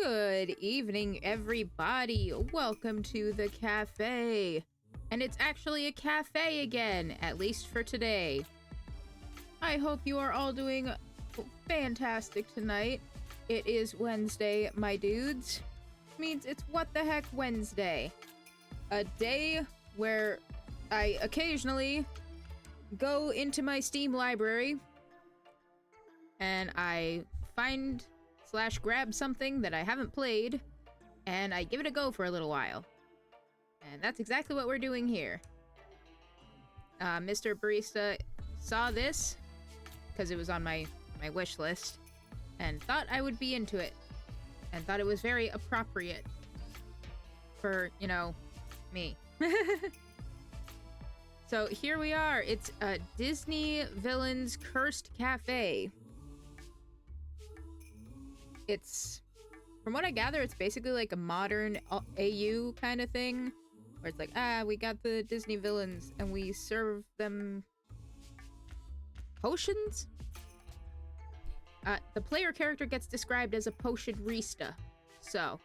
Good evening, everybody. Welcome to the cafe. And it's actually a cafe again, at least for today. I hope you are all doing fantastic tonight. It is Wednesday, my dudes. Means it's What the Heck Wednesday. A day where I occasionally go into my Steam library and I find / grab something that I haven't played, and I give it a go for a little while. And that's exactly what we're doing here. Mr. Barista saw this, because it was on my wish list, and thought I would be into it, and thought it was very appropriate for, you know, me. So here we are. It's a Disney Villains Cursed Café. It's, from what I gather, it's basically like a modern AU kind of thing, where it's like, we got the Disney villains and we serve them potions? The player character gets described as a potion-rista, so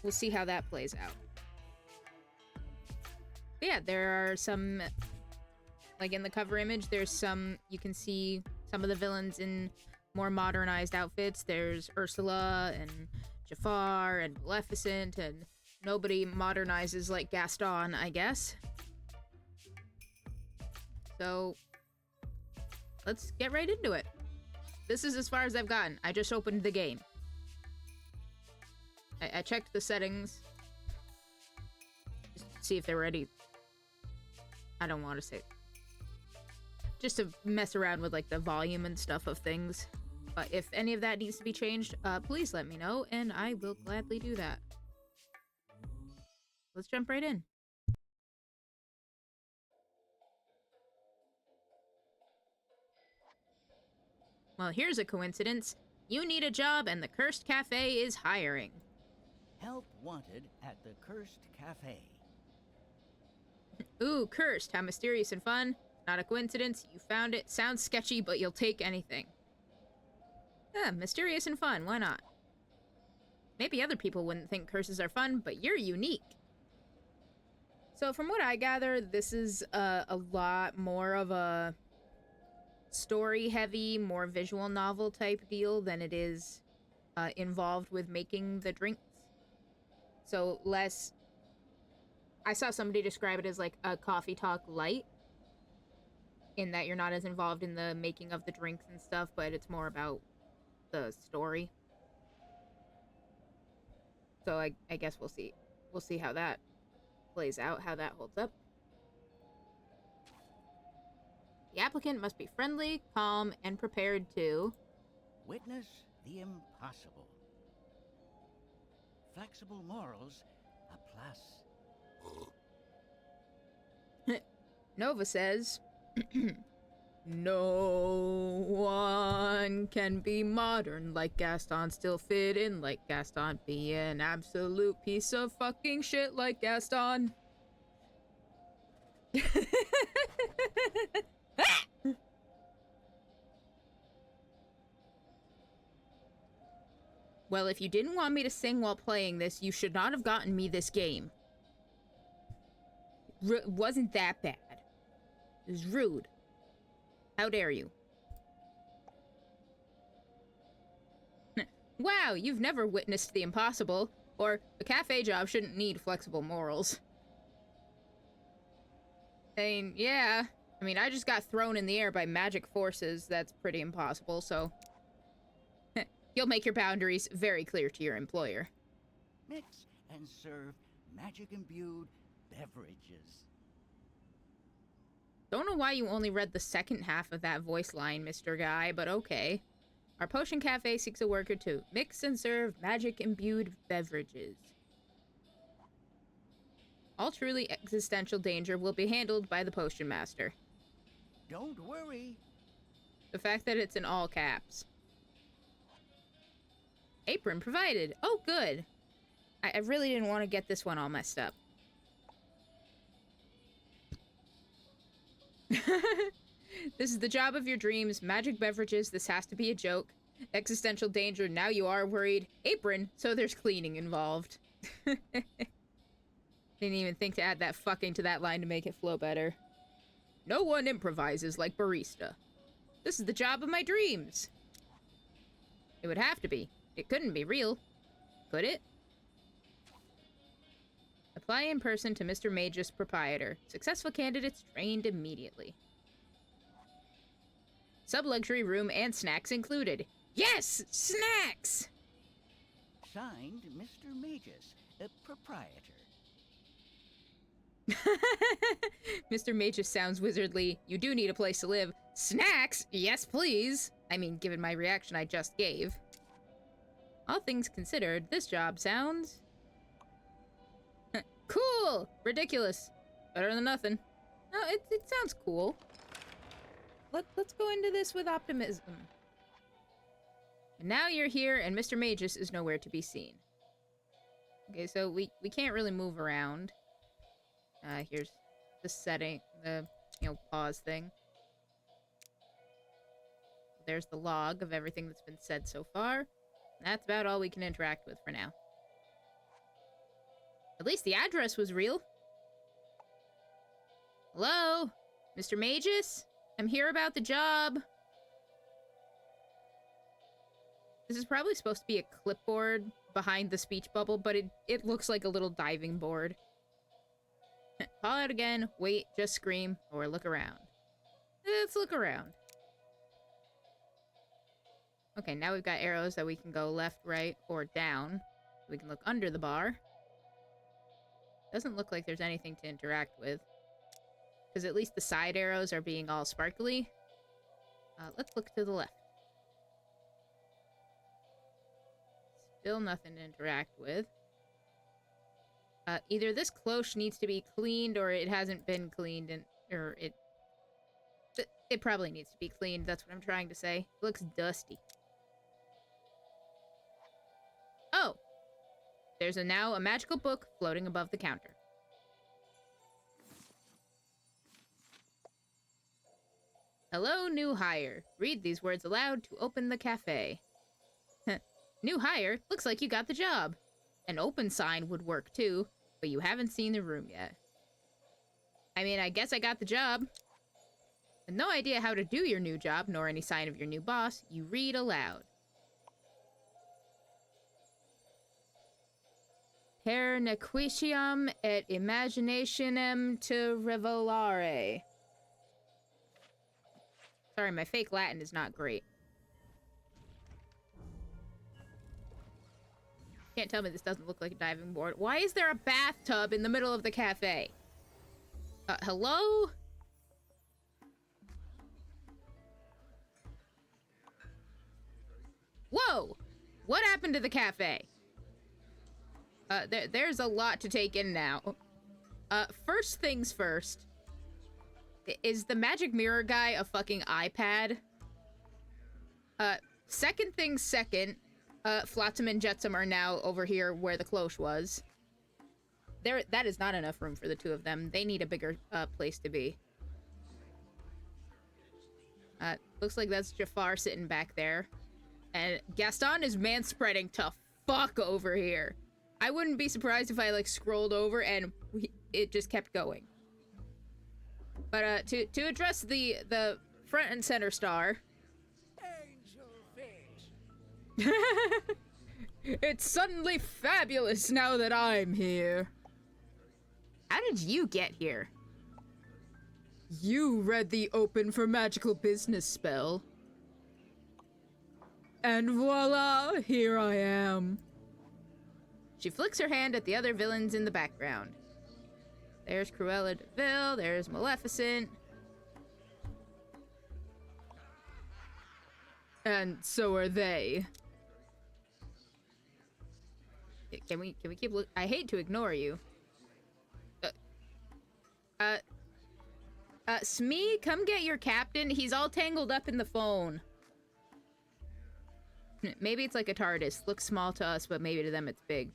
we'll see how that plays out. But yeah, there are some, like in the cover image, there's some, you can see some of the villains in more modernized outfits. There's Ursula and Jafar and Maleficent, and nobody modernizes like Gaston, I guess. So let's get right into it. This is as far as I've gotten. I just opened the game. I checked the settings just to see if they were any, I don't want to say, just to mess around with like the volume and stuff of things. But if any of that needs to be changed, please let me know, and I will gladly do that. Let's jump right in. Well, here's a coincidence. You need a job, and the Cursed Cafe is hiring. Help wanted at the Cursed Cafe. Ooh, cursed. How mysterious and fun. Not a coincidence. You found it. Sounds sketchy, but you'll take anything. Yeah, mysterious and fun. Why not? Maybe other people wouldn't think curses are fun, but you're unique. So from what I gather, this is a lot more of a story-heavy, more visual novel type deal than it is involved with making the drinks. So less... I saw somebody describe it as like a coffee talk light, in that you're not as involved in the making of the drinks and stuff, but it's more about the story. So I guess we'll see. We'll see how that plays out, how that holds up. The applicant must be friendly, calm, and prepared to witness the impossible. Flexible morals, a plus. Nova says, no one can be modern like Gaston, still fit in like Gaston, be an absolute piece of fucking shit like Gaston. Well, if you didn't want me to sing while playing this, you should not have gotten me this game. Wasn't that bad. It was rude. How dare you? Wow, you've never witnessed the impossible, or a cafe job shouldn't need flexible morals. I mean, yeah. I mean, I just got thrown in the air by magic forces. That's pretty impossible, so... You'll make your boundaries very clear to your employer. Mix and serve magic-imbued beverages. Don't know why you only read the second half of that voice line, Mr. Guy, but okay. Our potion cafe seeks a worker to mix and serve magic-imbued beverages. All truly existential danger will be handled by the potion master. Don't worry. The fact that it's in all caps. Apron provided. Oh, good. I really didn't want to get this one all messed up. This is the job of your dreams. Magic beverages. This has to be a joke. Existential danger, now you are worried. Apron, so there's cleaning involved. Didn't even think to add that fucking to that line to make it flow better. No one improvises like barista. This is the job of my dreams. It would have to be. It couldn't be real. Could it? Apply in person to Mr. Magus, proprietor. Successful candidates trained immediately. Sub-luxury room and snacks included. Yes! Snacks! Signed, Mr. Magus, proprietor. Mr. Magus sounds wizardly. You do need a place to live. Snacks? Yes, please. I mean, given my reaction I just gave. All things considered, this job sounds... cool! Ridiculous. Better than nothing. No, it sounds cool. Let's go into this with optimism. And now you're here, and Mr. Magus is nowhere to be seen. Okay, so we can't really move around. Here's the setting, the, pause thing. There's the log of everything that's been said so far. That's about all we can interact with for now. At least the address was real. Hello? Mr. Magus? I'm here about the job. This is probably supposed to be a clipboard behind the speech bubble, but it looks like a little diving board. Call out again, wait, just scream, or look around. Let's look around. Okay, now we've got arrows that we can go left, right, or down. We can look under the bar. Doesn't look like there's anything to interact with. Because at least the side arrows are being all sparkly. Let's look to the left. Still nothing to interact with. Either this cloche needs to be cleaned or it hasn't been cleaned or it probably needs to be cleaned. That's what I'm trying to say. It looks dusty. Oh! There's now a magical book floating above the counter. Hello, new hire. Read these words aloud to open the cafe. New hire? Looks like you got the job. An open sign would work too, but you haven't seen the room yet. I mean, I guess I got the job. With no idea how to do your new job, nor any sign of your new boss, you read aloud. Per nequitiam et imaginationem te revelare. Sorry, my fake Latin is not great. Can't tell me this doesn't look like a diving board. Why is there a bathtub in the middle of the cafe? Hello? Whoa! What happened to the cafe? There's a lot to take in now. First things first. Is the magic mirror guy a fucking iPad? Second things second. Flotsam and Jetsam are now over here where the cloche was. That is not enough room for the two of them. They need a bigger, place to be. Looks like that's Jafar sitting back there. And Gaston is manspreading to fuck over here. I wouldn't be surprised if I, scrolled over and it just kept going. But, to address the front and center star... It's suddenly fabulous now that I'm here. How did you get here? You read the open for magical business spell. And voila, here I am. She flicks her hand at the other villains in the background. There's Cruella de Vil, there's Maleficent. And so are they. Can we keep look? I hate to ignore you. Smee, come get your captain. He's all tangled up in the phone. Maybe it's like a TARDIS. Looks small to us, but maybe to them it's big.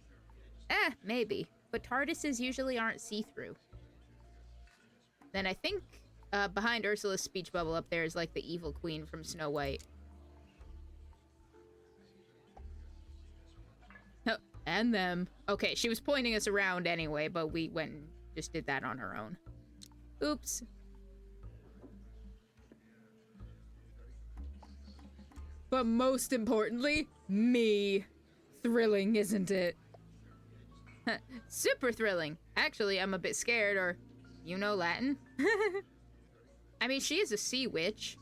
Maybe. But TARDISes usually aren't see-through. Then I think behind Ursula's speech bubble up there is like the evil queen from Snow White. and them. Okay, she was pointing us around anyway, but we went and just did that on our own. Oops. But most importantly, me. Thrilling, isn't it? Super thrilling. Actually, I'm a bit scared, or you know Latin? I mean, she is a sea witch.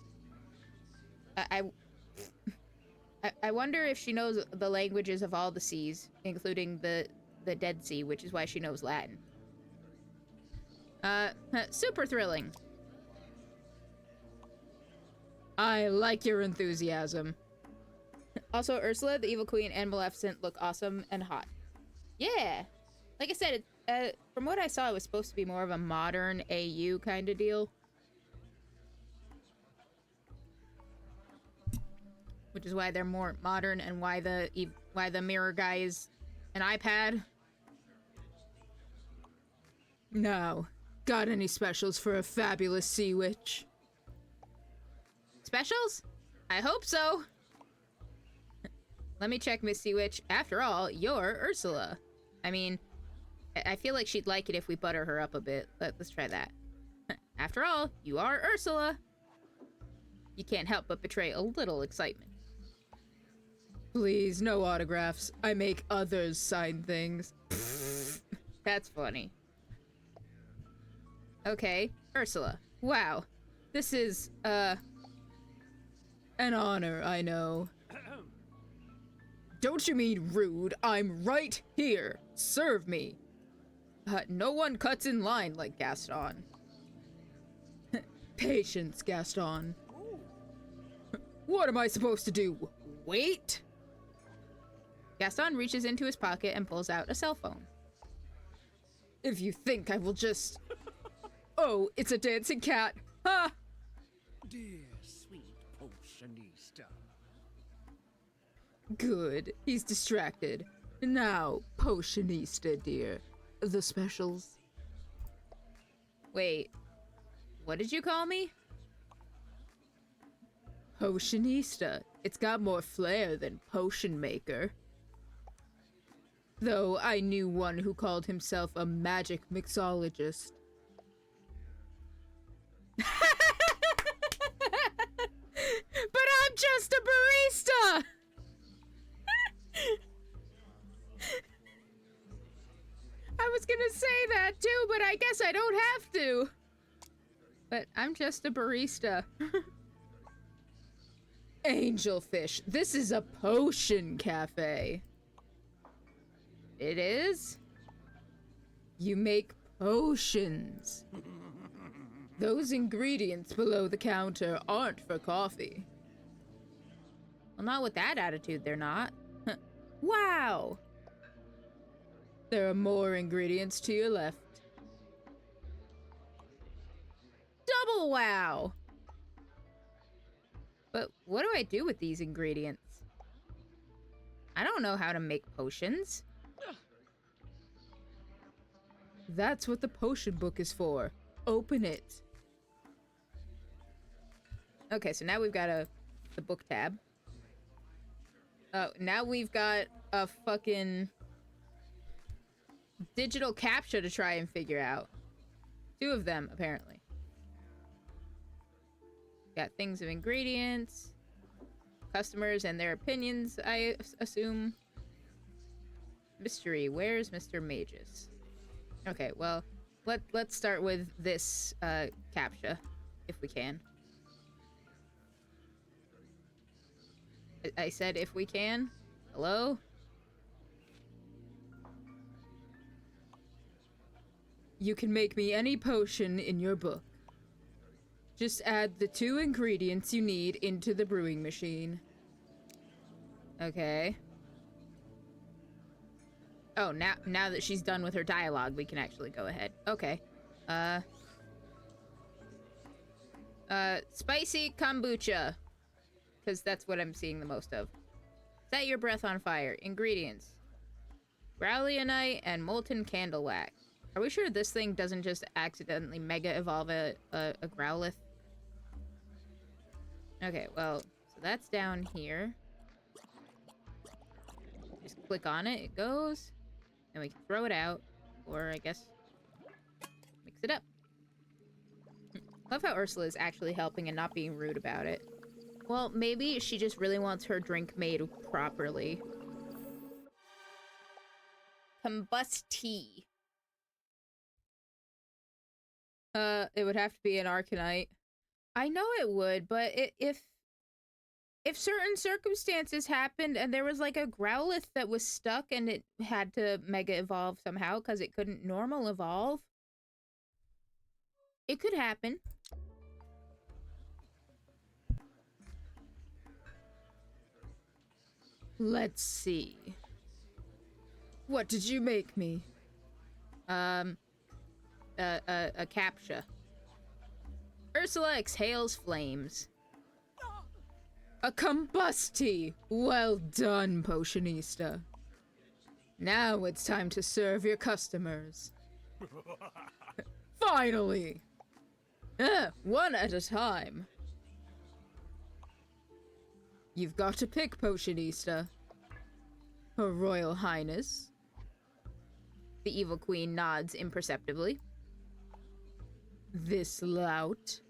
I wonder if she knows the languages of all the seas, including the Dead Sea, which is why she knows Latin. Super thrilling. I like your enthusiasm. Also, Ursula, the Evil Queen, and Maleficent look awesome and hot. Yeah! Like I said, from what I saw, it was supposed to be more of a modern AU kind of deal. Which is why they're more modern and why the mirror guy is an iPad. Now, got any specials for a fabulous sea witch? Specials? I hope so. Let me check, Miss Sea Witch. After all, you're Ursula. I mean, I feel like she'd like it if we butter her up a bit. Let's try that. After all, you are Ursula. You can't help but betray a little excitement. Please, no autographs. I make others sign things. That's funny. Okay, Ursula. Wow. This is, an honor, I know. Don't you mean rude? I'm right here. Serve me. No one cuts in line like Gaston. Patience, Gaston. What am I supposed to do? Wait? Gaston reaches into his pocket and pulls out a cell phone. If you think I will just... Oh, it's a dancing cat. Ha! Dear sweet potionista. Good. He's distracted. Now, potionista, dear. The specials. Wait. What did you call me? Potionista. It's got more flair than potion maker. Though I knew one who called himself a magic mixologist. But I'm just a barista! I was gonna say that too, but I guess I don't have to. But I'm just a barista. Angelfish, this is a potion cafe. It is? You make potions. Those ingredients below the counter aren't for coffee. Well, not with that attitude, they're not. Wow! There are more ingredients to your left. Double wow! But what do I do with these ingredients? I don't know how to make potions. That's what the potion book is for. Open it. Okay, so now we've got the book tab. Oh, now we've got a fucking digital captcha to try and figure out. 2 of them, apparently. Got things of ingredients, customers and their opinions, I assume. Mystery, where's Mr. Magus? Okay, well, let's start with this captcha, if we can. I said if we can. Hello? You can make me any potion in your book. Just add the 2 ingredients you need into the brewing machine. Okay. Oh, now that she's done with her dialogue, we can actually go ahead. Okay. Spicy kombucha. Because that's what I'm seeing the most of. Set your breath on fire. Ingredients. Growlionite and molten candle wax. Are we sure this thing doesn't just accidentally mega evolve a Growlithe? Okay, well, so that's down here. Just click on it, it goes. And we can throw it out. Or, I guess, mix it up. Love how Ursula is actually helping and not being rude about it. Well, maybe she just really wants her drink made properly. Combust tea. It would have to be an Arcanite. I know it would, but if certain circumstances happened and there was like a Growlithe that was stuck and it had to Mega Evolve somehow because it couldn't normal evolve, it could happen. Let's see. What did you make me? A captcha. Ursula exhales flames. A combustie! Well done, Potionista. Now it's time to serve your customers. Finally! One at a time. You've got to pick, Potionista. Her Royal Highness. The evil queen nods imperceptibly. This lout.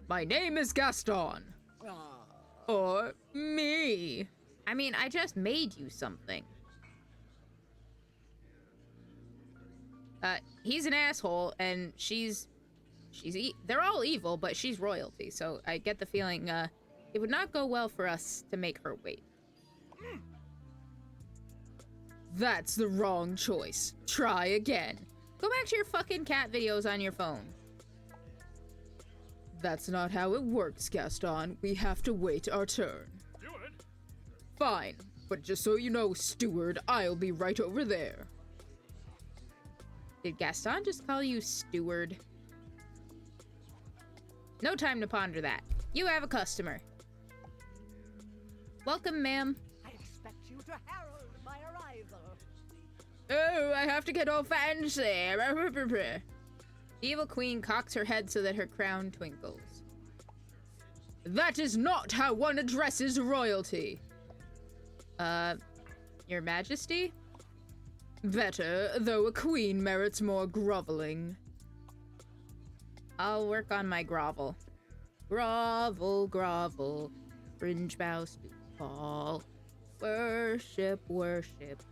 My name is Gaston. Or me. I mean, I just made you something. He's an asshole, and they're all evil, but she's royalty, so I get the feeling, it would not go well for us to make her wait. That's the wrong choice. Try again. Go back to your fucking cat videos on your phone. That's not how it works, Gaston. We have to wait our turn. Steward? Fine, but just so you know, Steward, I'll be right over there. Did Gaston just call you Steward? No time to ponder that. You have a customer. Welcome, ma'am. I expect you to herald my arrival. Oh, I have to get all fancy. The evil queen cocks her head so that her crown twinkles. That is not how one addresses royalty. Your Majesty? Better, though a queen merits more groveling. I'll work on my grovel. Grovel, grovel. Fringe bow, stoop, fall. Worship, worship.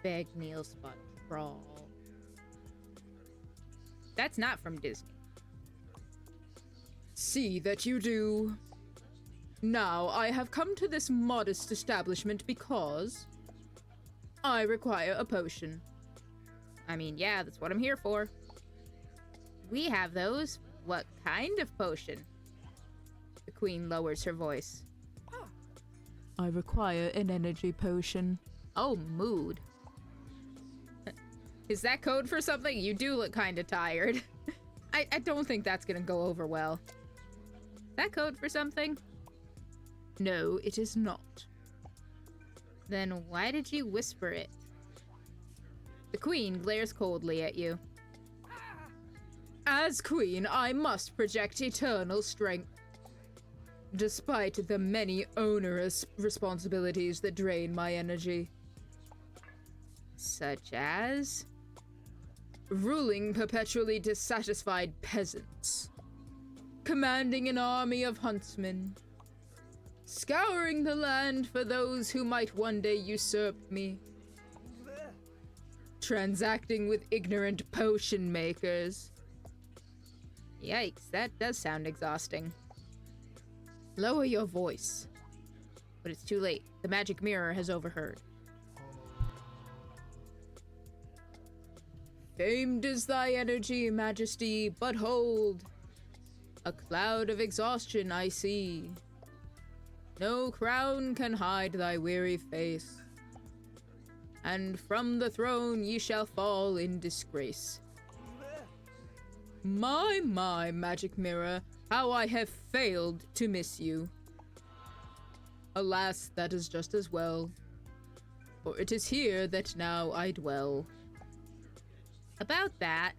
Beg, kneel, spot, crawl. That's not from Disney. See that you do. Now, I have come to this modest establishment because I require a potion. I mean, yeah, that's what I'm here for. We have those. What kind of potion? The queen lowers her voice. I require an energy potion. Oh, mood. Is that code for something? You do look kind of tired. I don't think that's gonna go over well. Is that code for something? No, it is not. Then why did you whisper it? The queen glares coldly at you. As queen, I must project eternal strength. Despite the many onerous responsibilities that drain my energy. Such as? Ruling perpetually dissatisfied peasants. Commanding an army of huntsmen. Scouring the land for those who might one day usurp me. Transacting with ignorant potion makers. Yikes, that does sound exhausting. Lower your voice. But it's too late. The magic mirror has overheard. Famed is thy energy, Majesty, but hold. A cloud of exhaustion I see. No crown can hide thy weary face. And from the throne ye shall fall in disgrace. My, magic mirror, how I have failed to miss you. Alas, that is just as well. For it is here that now I dwell. About that.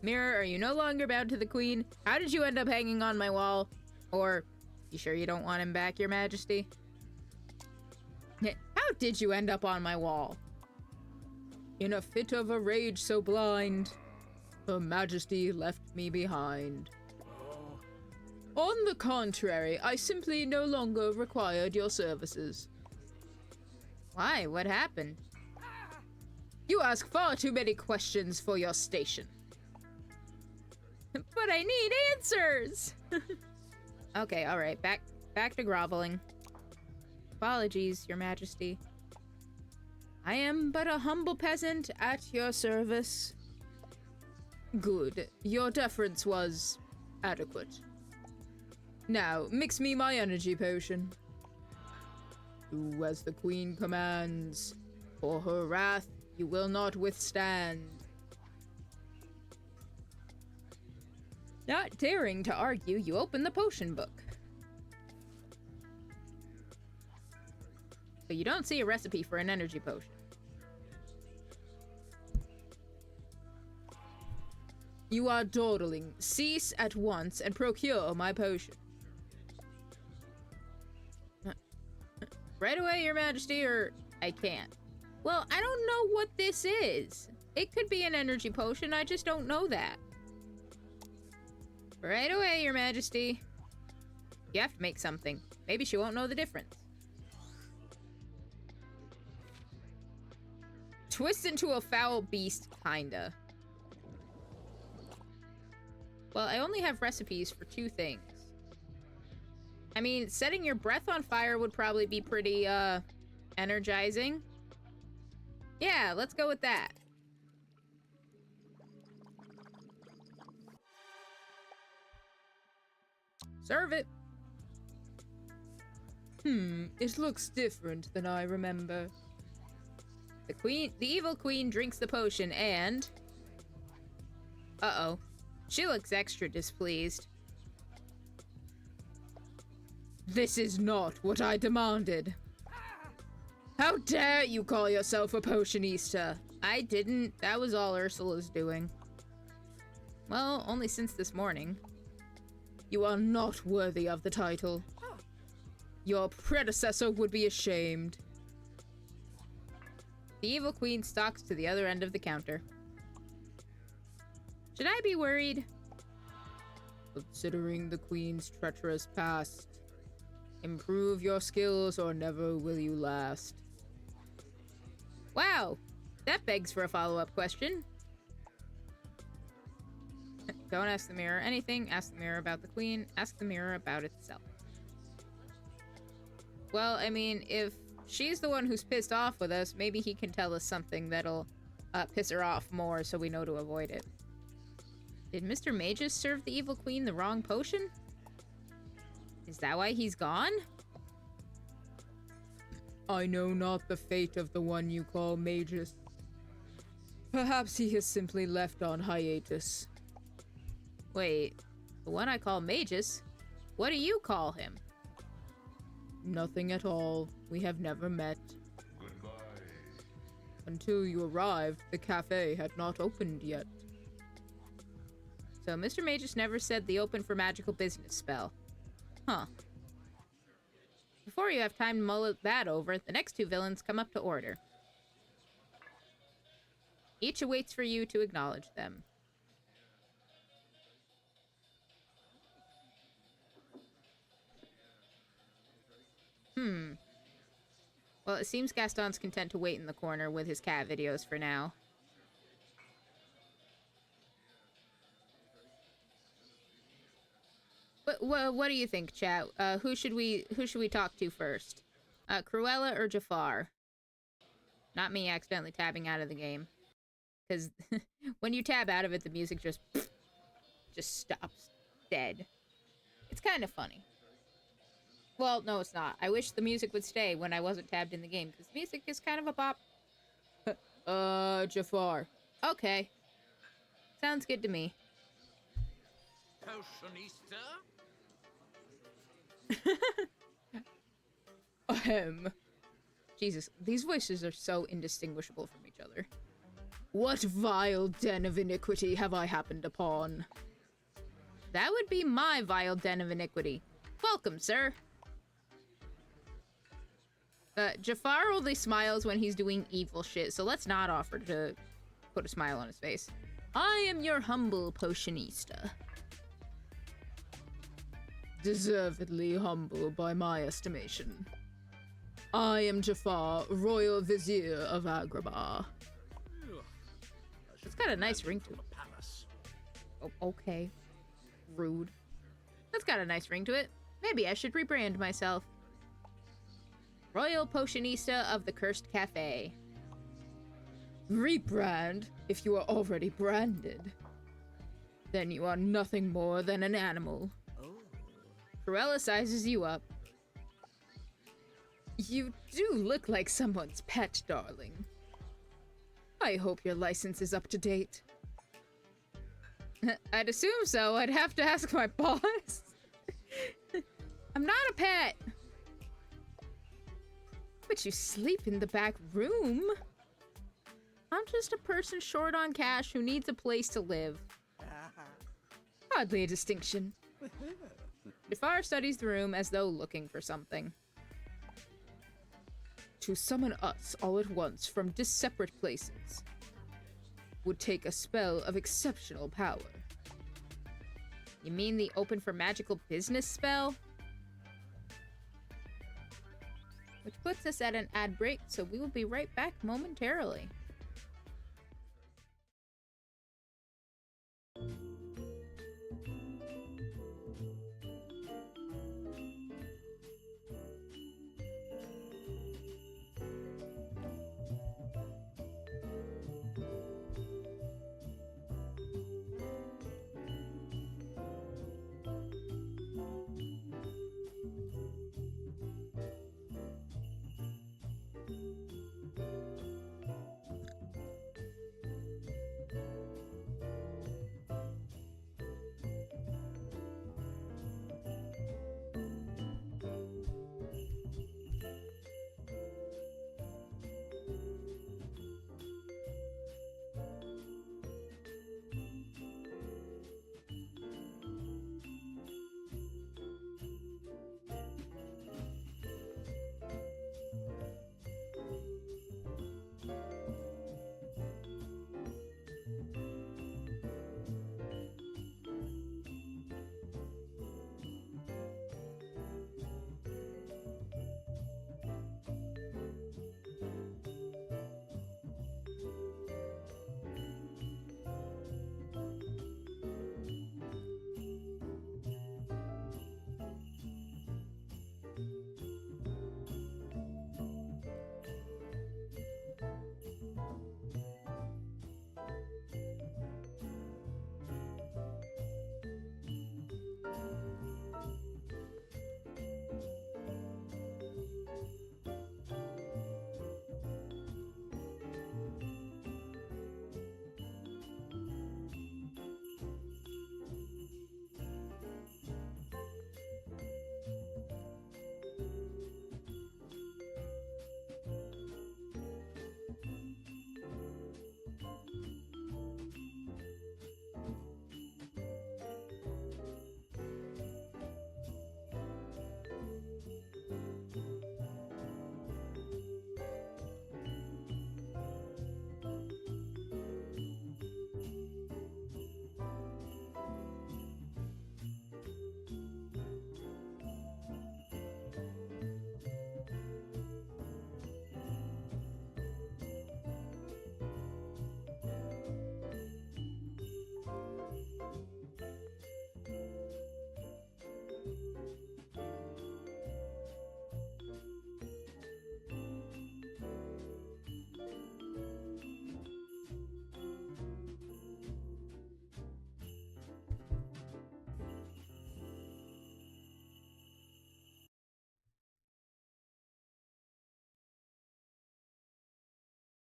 Mirror, are you no longer bound to the queen? How did you end up hanging on my wall? Or You sure you don't want him back, Your Majesty? How did you end up on my wall? In a fit of a rage so blind, Her Majesty left me behind. On the contrary, I simply no longer required your services. Why? What happened? You ask far too many questions for your station. But I need answers! Okay, alright, back to groveling. Apologies, Your Majesty. I am but a humble peasant at your service. Good. Your deference was adequate. Now, mix me my energy potion. Do as the Queen commands. For her wrath you will not withstand. Not daring to argue, you open the potion book. But you don't see a recipe for an energy potion. You are dawdling. Cease at once and procure my potion. Right away, Your Majesty, or I can't. Well, I don't know what this is. It could be an energy potion, I just don't know that. Right away, Your Majesty. You have to make something. Maybe she won't know the difference. Twist into a foul beast, kinda. Well, I only have recipes for 2 things. I mean, setting your breath on fire would probably be pretty, energizing. Yeah, let's go with that. Serve it. It looks different than I remember. The evil queen drinks the potion and... Uh-oh. She looks extra displeased. This is not what I demanded. How dare you call yourself a potionista? I didn't. That was all Ursula's doing. Well, only since this morning. You are not worthy of the title. Your predecessor would be ashamed. The evil queen stalks to the other end of the counter. Should I be worried? Considering the queen's treacherous past, improve your skills or never will you last. Wow, that begs for a follow-up question. Don't ask the mirror anything, ask the mirror about the queen, ask the mirror about itself. Well, I mean, if she's the one who's pissed off with us, maybe he can tell us something that'll piss her off more so we know to avoid it. Did Mr. Magus serve the evil queen the wrong potion? Is that why he's gone? I know not the fate of the one you call Magus. Perhaps he has simply left on hiatus. Wait, the one I call Magus? What do you call him? Nothing at all. We have never met. Goodbye. Until you arrived, the cafe had not opened yet. So Mr. Magus never said the open for magical business spell. Huh. Before you have time to mull that over, the next 2 villains come up to order. Each awaits for you to acknowledge them. Well, it seems Gaston's content to wait in the corner with his cat videos for now. What do you think, chat? Who should we talk to first? Cruella or Jafar? Not me accidentally tabbing out of the game. Because when you tab out of it, the music just stops dead. It's kind of funny. Well, no, it's not. I wish the music would stay when I wasn't tabbed in the game, because music is kind of a bop. Jafar. Okay. Sounds good to me. Potionista? Jesus, these voices are so indistinguishable from each other. What vile den of iniquity have I happened upon? That would be my vile den of iniquity. Welcome, sir. Jafar only smiles when he's doing evil shit, so let's not offer to put a smile on his face. I am your humble potionista. Deservedly humble by my estimation. I am Jafar, Royal Vizier of Agrabah. It's got a nice ring to it. Oh, okay. Rude. That's got a nice ring to it. Maybe I should rebrand myself. Royal Potionista of the Cursed Café. Rebrand if you are already branded. Then you are nothing more than an animal. Cruella sizes you up. You do look like someone's pet, darling. I hope your license is up to date. I'd assume so. I'd have to ask my boss. I'm not a pet. But you sleep in the back room. I'm just a person short on cash who needs a place to live. Hardly a distinction. Jafar studies the room as though looking for something. To summon us all at once from disseparate places would take a spell of exceptional power. You mean the open for magical business spell? Which puts us at an ad break, so we will be right back momentarily.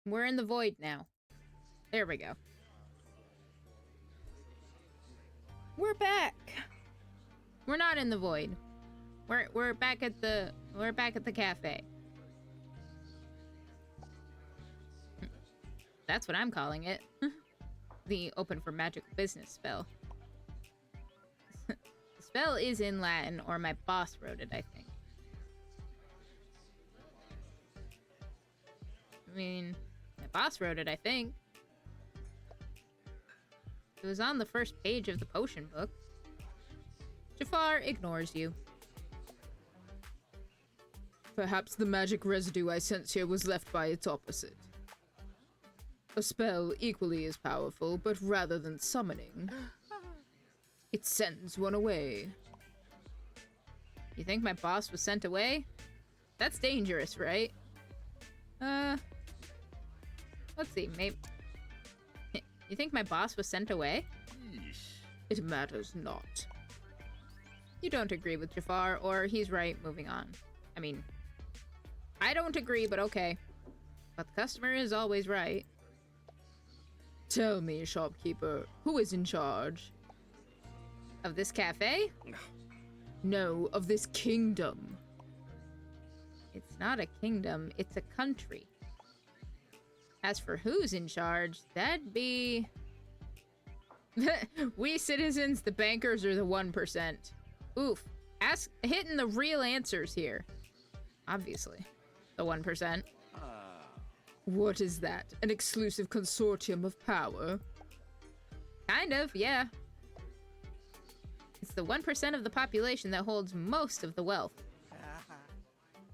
We're in the void now. There we go. We're back. We're not in the void. We're back at the cafe. That's what I'm calling it. The open for magical business spell. This spell is in Latin, or my boss wrote it, I think. I mean, my boss wrote it, I think. It was on the first page of the potion book. Jafar ignores you. Perhaps the magic residue I sense here was left by its opposite. A spell equally as powerful, but rather than summoning, it sends one away. You think my boss was sent away? That's dangerous, right? Let's see, maybe... You think my boss was sent away? It matters not. You don't agree with Jafar, or he's right, moving on. I mean, I don't agree, but okay. But the customer is always right. Tell me, shopkeeper, who is in charge? Of this cafe? No, of this kingdom. It's not a kingdom, it's a country. As for who's in charge, that'd be... we citizens, the bankers, or the 1%. Oof. Hitting the real answers here. Obviously. The 1%. What is that? An exclusive consortium of power? Kind of, yeah. It's the 1% of the population that holds most of the wealth.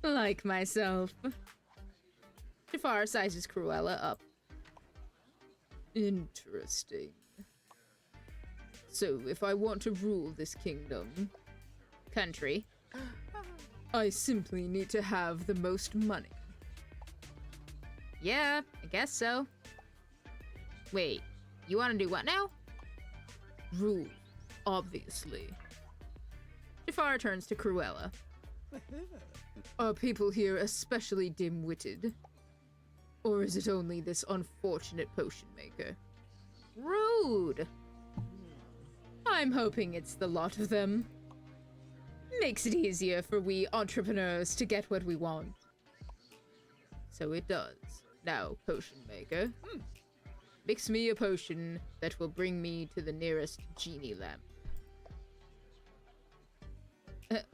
Like myself. Jafar sizes Cruella up. Interesting. So, if I want to rule this kingdom... country... I simply need to have the most money. Yeah, I guess so. Wait, you want to do what now? Rule, obviously. Jafar turns to Cruella. Are people here especially dim-witted? Or is it only this unfortunate potion maker? Rude! I'm hoping it's the lot of them. Makes it easier for we entrepreneurs to get what we want. So it does. Now, potion maker. Mix me a potion that will bring me to the nearest genie lamp.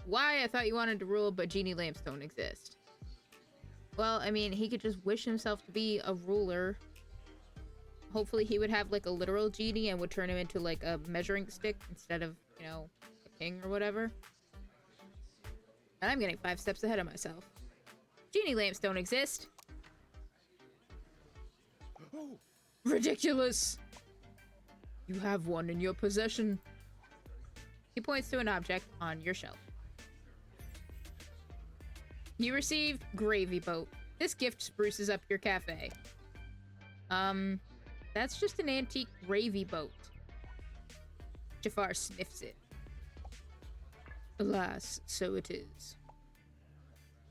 Why? I thought you wanted to rule, but genie lamps don't exist. Well, I mean, he could just wish himself to be a ruler. Hopefully he would have, like, a literal genie and would turn him into, like, a measuring stick instead of, you know, a king or whatever. And I'm getting 5 steps ahead of myself. Genie lamps don't exist. Ridiculous! You have one in your possession. He points to an object on your shelf. You received Gravy Boat. This gift spruces up your cafe. That's just an antique gravy boat. Jafar sniffs it. Alas, so it is.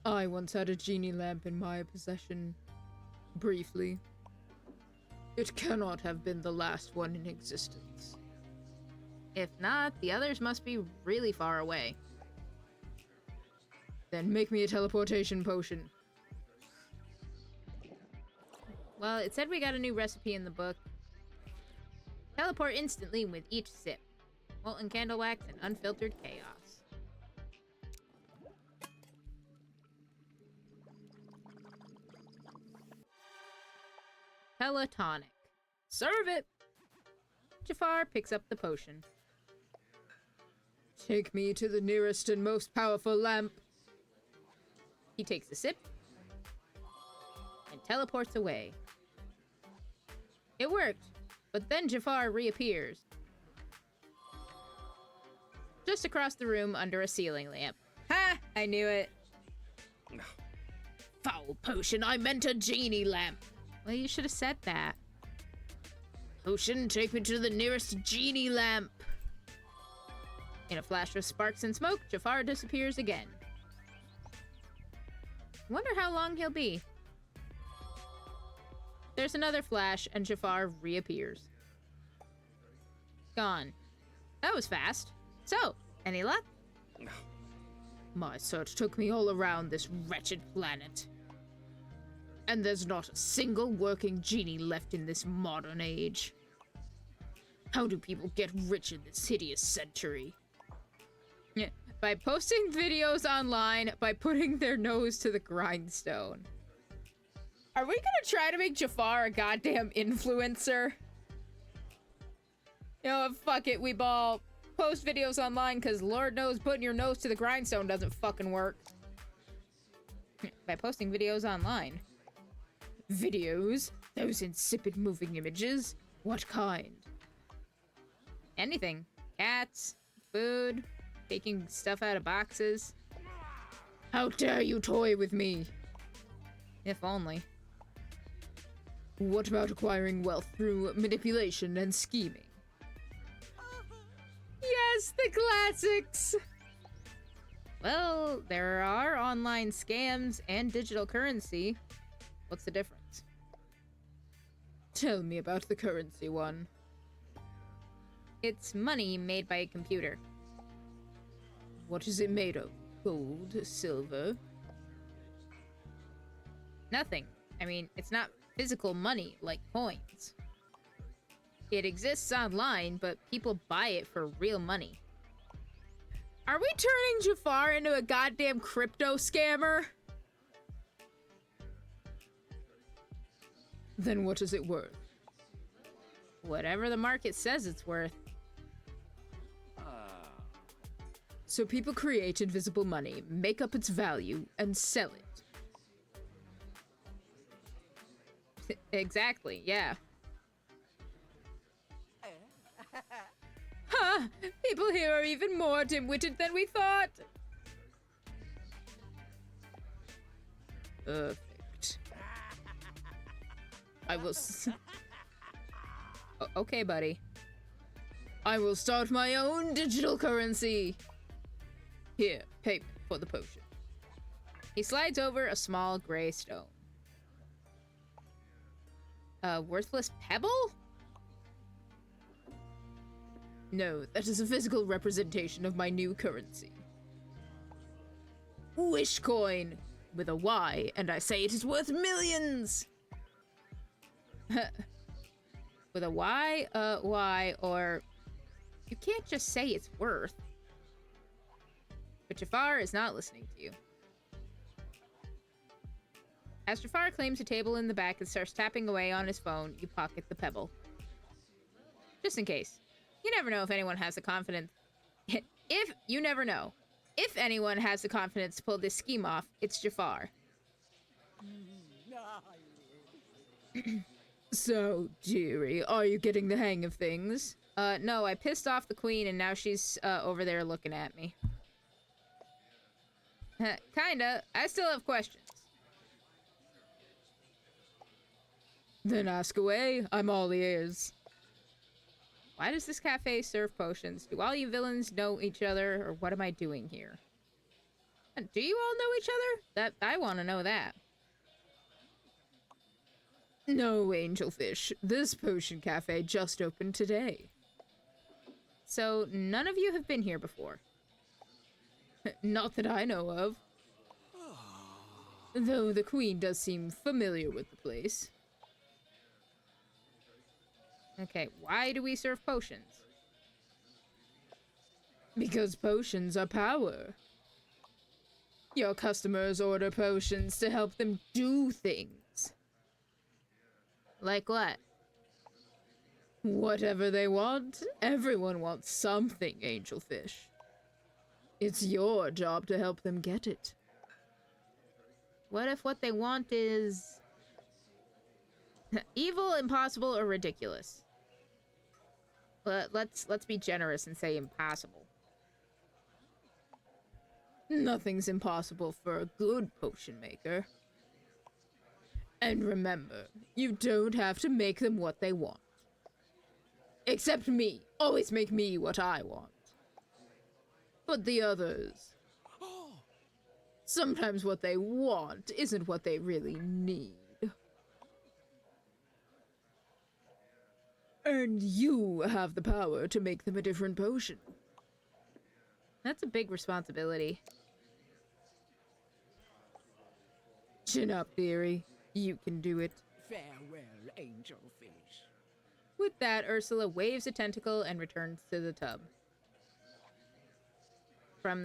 I once had a genie lamp in my possession. Briefly. It cannot have been the last one in existence. If not, the others must be really far away. Then make me a teleportation potion. Well, it said we got a new recipe in the book. Teleport instantly with each sip. Molten candle wax and unfiltered chaos. Teletonic. Serve it! Jafar picks up the potion. Take me to the nearest and most powerful lamp. He takes a sip and teleports away. It worked, but then Jafar reappears. Just across the room under a ceiling lamp. Ha! I knew it. Foul potion, I meant a genie lamp. Well, you should have said that. Potion, take me to the nearest genie lamp. In a flash of sparks and smoke, Jafar disappears again. Wonder how long he'll be. There's another flash, and Jafar reappears. Gone. That was fast. So, any luck? My search took me all around this wretched planet. And there's not a single working genie left in this modern age. How do people get rich in this hideous century? By posting videos online, by putting their nose to the grindstone. Are we gonna try to make Jafar a goddamn influencer? You know what, fuck it, we ball. Post videos online, because Lord knows putting your nose to the grindstone doesn't fucking work. By posting videos online. Videos? Those insipid moving images? What kind? Anything. Cats, food, taking stuff out of boxes. How dare you toy with me? If only. What about acquiring wealth through manipulation and scheming? Yes, the classics! Well, there are online scams and digital currency. What's the difference? Tell me about the currency one. It's money made by a computer. What is it made of? Gold? Silver? Nothing. I mean, it's not physical money like coins. It exists online, but people buy it for real money. Are we turning Jafar into a goddamn crypto scammer? Then what is it worth? Whatever the market says it's worth. So people create invisible money, make up its value, and sell it. Exactly, yeah. Huh! People here are even more dim-witted than we thought! Perfect. I will okay, buddy. I will start my own digital currency! Here, payment for the potion. He slides over a small gray stone. A worthless pebble? No, that is a physical representation of my new currency. Wish coin! With a Y, and I say it is worth millions! With a Y, Y, or... You can't just say it's worth. But Jafar is not listening to you. As Jafar claims a table in the back and starts tapping away on his phone, you pocket the pebble. Just in case. You never know if anyone has the confidence. You never know. If anyone has the confidence to pull this scheme off, it's Jafar. So, dearie, are you getting the hang of things? No, I pissed off the queen and now she's, over there looking at me. Kinda. I still have questions. Then ask away. I'm all ears. Why does this cafe serve potions? Do all you villains know each other, or what am I doing here? Do you all know each other? I want to know that. No, Angelfish. This potion cafe just opened today. So, none of you have been here before? Not that I know of. Though the queen does seem familiar with the place. Okay, why do we serve potions? Because potions are power. Your customers order potions to help them do things. Like what? Whatever they want. Everyone wants something, Angelfish. It's your job to help them get it. What if what they want is... evil, impossible, or ridiculous? Let's be generous and say impossible. Nothing's impossible for a good potion maker. And remember, you don't have to make them what they want. Except me. Always make me what I want. But the others... sometimes what they want isn't what they really need. And you have the power to make them a different potion. That's a big responsibility. Chin up, dearie. You can do it. Farewell, Angelfish. With that, Ursula waves a tentacle and returns to the tub. From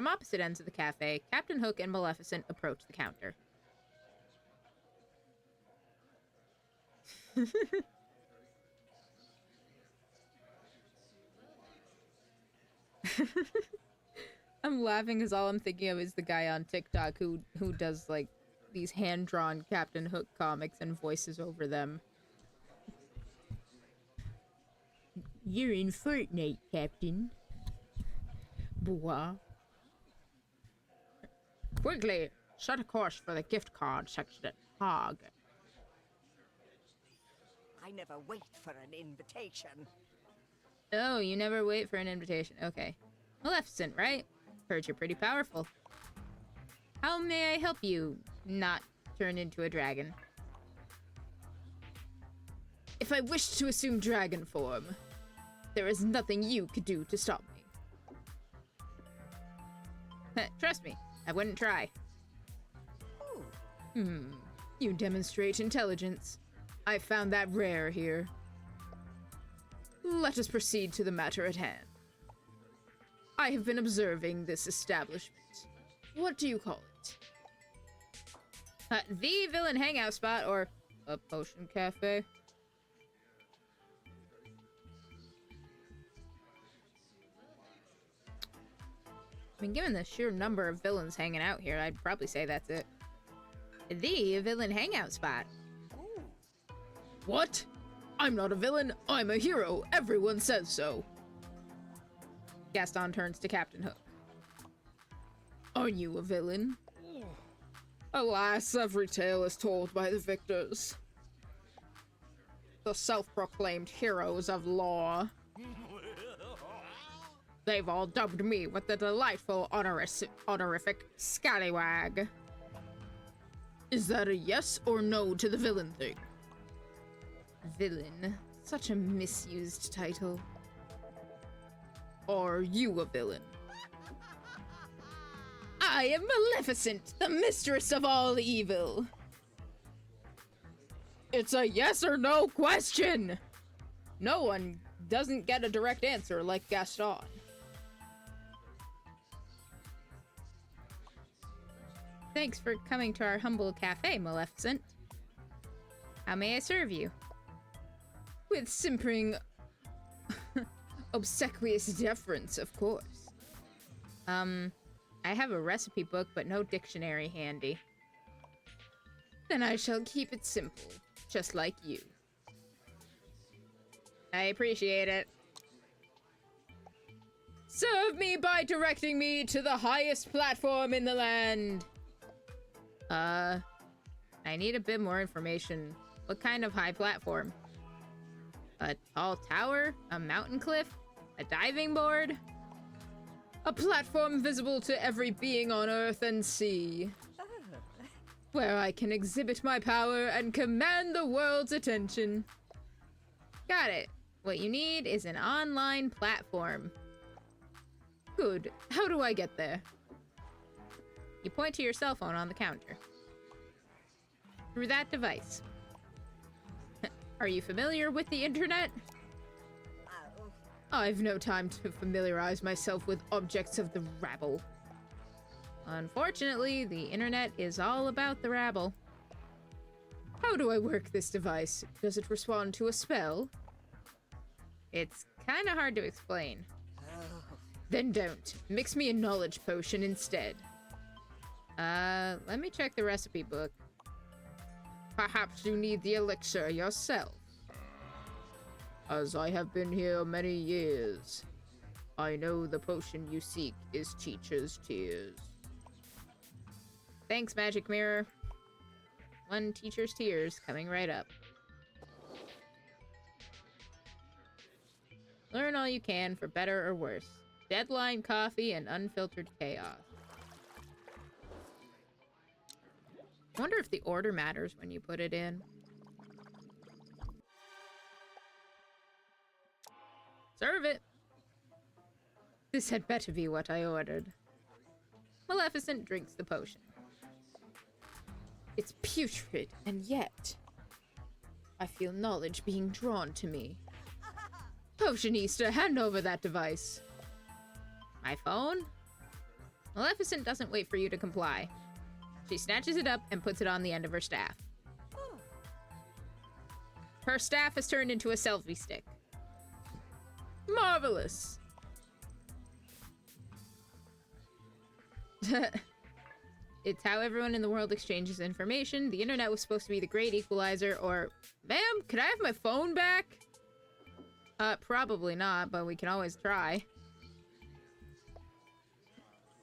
opposite ends of the cafe, Captain Hook and Maleficent approach the counter. I'm laughing because all I'm thinking of is the guy on TikTok who does like these hand-drawn Captain Hook comics and voices over them. You're in Fortnite, Captain. Bois. Quickly, set a course for the gift card section at Hog. I never wait for an invitation. Oh, you never wait for an invitation. Okay. Maleficent, right? Heard you're pretty powerful. How may I help you not turn into a dragon? If I wished to assume dragon form, there is nothing you could do to stop me. Trust me, I wouldn't try. You demonstrate intelligence. I found that rare here. Let us proceed to the matter at hand. I have been observing this establishment. What do you call it? The Villain Hangout Spot, or a potion cafe? I mean, given the sheer number of villains hanging out here, I'd probably say that's it. The Villain Hangout Spot. Ooh. What? I'm not a villain, I'm a hero. Everyone says so. Gaston turns to Captain Hook. Are you a villain? Alas, every tale is told by the victors. The self-proclaimed heroes of law. They've all dubbed me with the delightful honorific scallywag. Is that a yes or no to the villain thing? Villain. Such a misused title. Are you a villain? I am Maleficent, the mistress of all evil. It's a yes or no question. No one doesn't get a direct answer like Gaston. Thanks for coming to our humble cafe, Maleficent. How may I serve you? With simpering, obsequious deference, of course. I have a recipe book, but no dictionary handy. Then I shall keep it simple, just like you. I appreciate it. Serve me by directing me to the highest platform in the land. I need a bit more information. What kind of high platform? A tall tower? A mountain cliff? A diving board? A platform visible to every being on earth and sea. Where I can exhibit my power and command the world's attention. Got it. What you need is an online platform. Good. How do I get there? You point to your cell phone on the counter. Through that device. Are you familiar with the internet? I've no time to familiarize myself with objects of the rabble. Unfortunately, the internet is all about the rabble. How do I work this device? Does it respond to a spell? It's kinda hard to explain. Then don't. Mix me a knowledge potion instead. Let me check the recipe book. Perhaps you need the elixir yourself. As I have been here many years, I know the potion you seek is teacher's tears. Thanks, Magic Mirror. One teacher's tears coming right up. Learn all you can for better or worse. Deadline coffee and unfiltered chaos. I wonder if the order matters when you put it in. Serve it! This had better be what I ordered. Maleficent drinks the potion. It's putrid, and yet I feel knowledge being drawn to me. Potionista, hand over that device. My phone? Maleficent doesn't wait for you to comply. She snatches it up and puts it on the end of her staff. Her staff has turned into a selfie stick. Marvelous! It's how everyone in the world exchanges information. The internet was supposed to be the great equalizer, or... Ma'am, could I have my phone back? Probably not, but we can always try.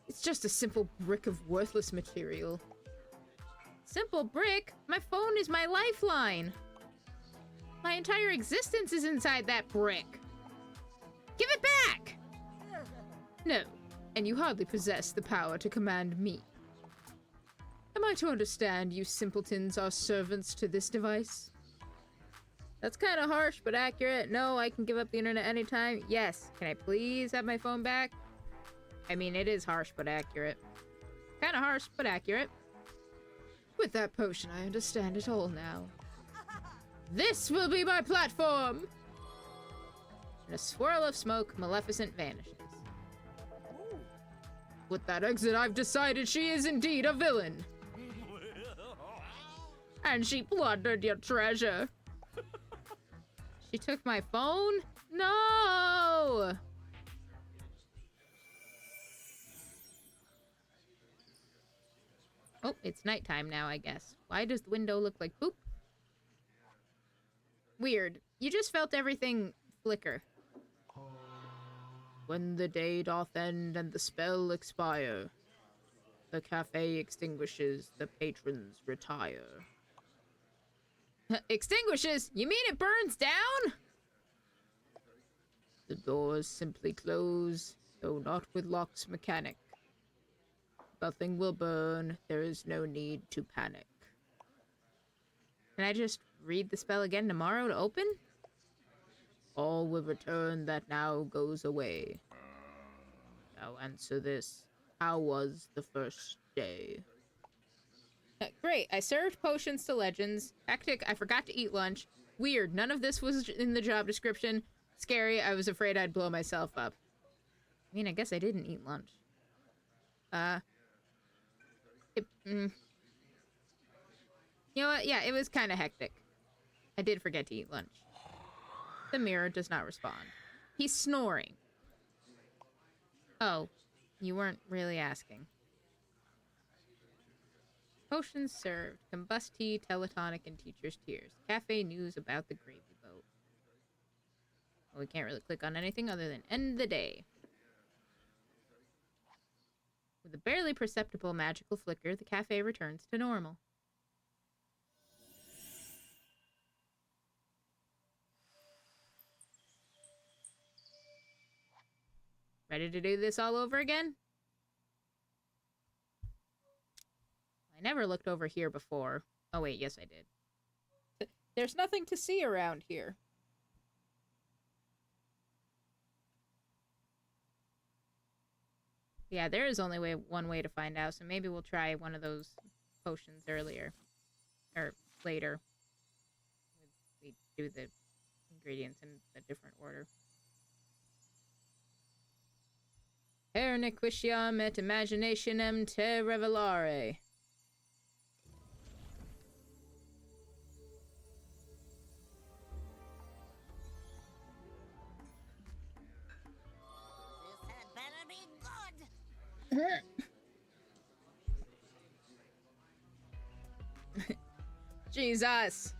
It's just a simple brick of worthless material. Simple brick? My phone is my lifeline! My entire existence is inside that brick! Give it back! No, and you hardly possess the power to command me. Am I to understand you simpletons are servants to this device? That's kind of harsh, but accurate. No, I can give up the internet anytime. Yes, can I please have my phone back? I mean, it is harsh, but accurate. Kind of harsh, but accurate. With that potion, I understand it all now. This will be my platform! In a swirl of smoke, Maleficent vanishes. With that exit, I've decided she is indeed a villain. And she plundered your treasure. She took my phone? No! Oh, it's nighttime now, I guess. Why does the window look like poop? Weird. You just felt everything flicker. When the day doth end and the spell expire, the cafe extinguishes, the patrons retire. Extinguishes? You mean it burns down? The doors simply close, though not with locks mechanic. Nothing will burn, there is no need to panic. Can I just read the spell again tomorrow to open? All will return that now goes away. Now answer this. How was the first day? Great, I served potions to legends. Hectic, I forgot to eat lunch. Weird, none of this was in the job description. Scary, I was afraid I'd blow myself up. I mean, I guess I didn't eat lunch. You know what? Yeah, it was kind of hectic. I did forget to eat lunch. The mirror does not respond. He's snoring. Oh, you weren't really asking. Potions served. Combust tea, teletonic, and teacher's tears. Cafe news about the gravy boat. Well, we can't really click on anything other than end the day. With a barely perceptible magical flicker, the cafe returns to normal. Ready to do this all over again? I never looked over here before. Oh wait, yes I did. There's nothing to see around here. Yeah, there is only one way to find out, so maybe we'll try one of those potions earlier. Or later. We do the ingredients in a different order. Per nequitiam et imaginationem te revelare. This had better be good. Jesus.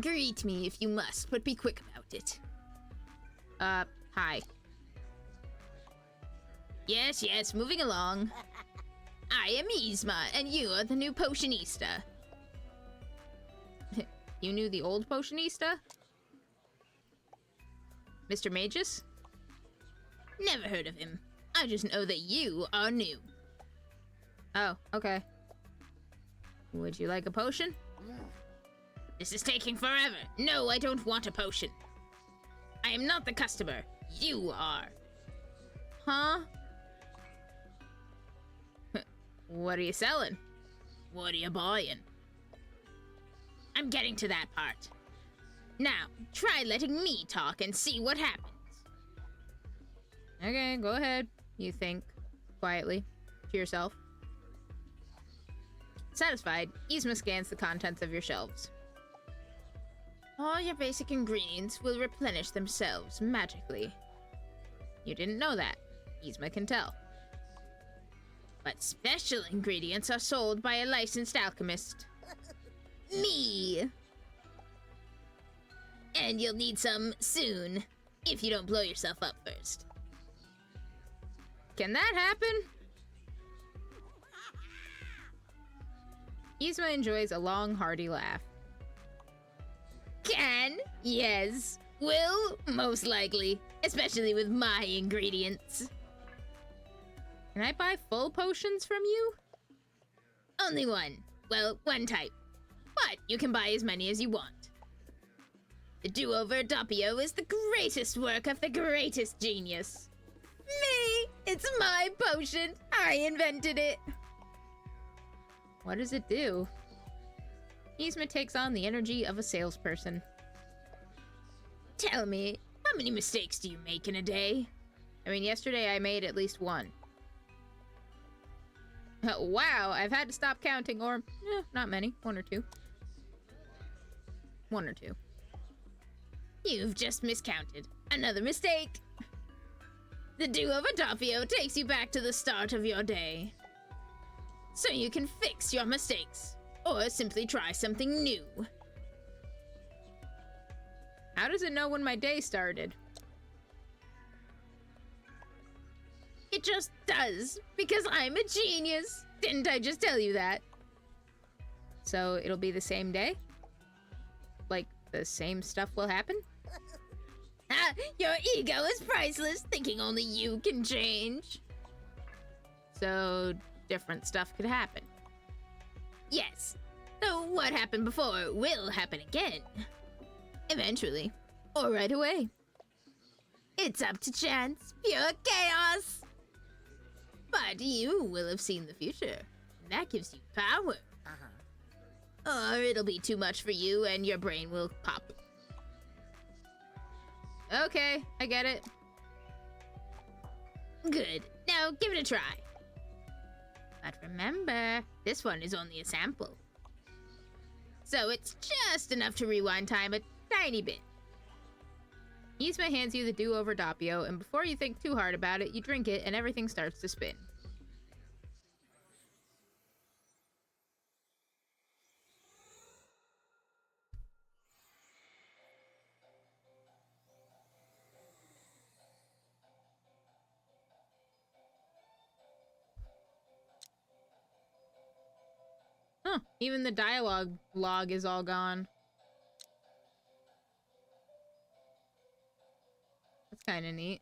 Greet me if you must, but be quick about it. Hi. Yes, moving along. I am Yzma, and you are the new potionista. You knew the old potionista? Mr. Magus? Never heard of him. I just know that you are new. Oh, okay. Would you like a potion? This is taking forever. No, I don't want a potion. I am not the customer. You are. Huh? What are you selling? What are you buying? I'm getting to that part. Now, try letting me talk and see what happens. Okay, go ahead. you think, quietly, to yourself. Satisfied, Yzma scans the contents of your shelves. All your basic ingredients will replenish themselves magically. You didn't know that. Yzma can tell. But special ingredients are sold by a licensed alchemist. Me! And you'll need some soon, if you don't blow yourself up first. Can that happen? Yzma enjoys a long, hearty laugh. Can? Yes. Will? Most likely. Especially with my ingredients. Can I buy full potions from you? Only one. Well, one type. But you can buy as many as you want. The do-over Doppio is the greatest work of the greatest genius. Me! It's my potion! I invented it! What does it do? Yzma takes on the energy of a salesperson. Tell me, how many mistakes do you make in a day? I mean, yesterday I made at least one. Wow, I've had to stop counting, or not many. One or two. One or two. You've just miscounted. Another mistake. The do-over Doppio takes you back to the start of your day. So you can fix your mistakes, or simply try something new. How does it know when my day started? It just does, because I'm a genius. Didn't I just tell you that? So it'll be the same day? Like, the same stuff will happen? Ah, your ego is priceless, thinking only you can change. So, different stuff could happen. Yes. So what happened before will happen again. Eventually. Or right away. It's up to chance. Pure chaos. But you will have seen the future. And that gives you power. Or it'll be too much for you and your brain will pop. Okay, I get it. Good. Now give it a try. But remember, this one is only a sample. So it's just enough to rewind time a tiny bit. Yzma hands you the do-over Doppio, and before you think too hard about it, you drink it and everything starts to spin. Huh, even the dialogue log is all gone. That's kind of neat.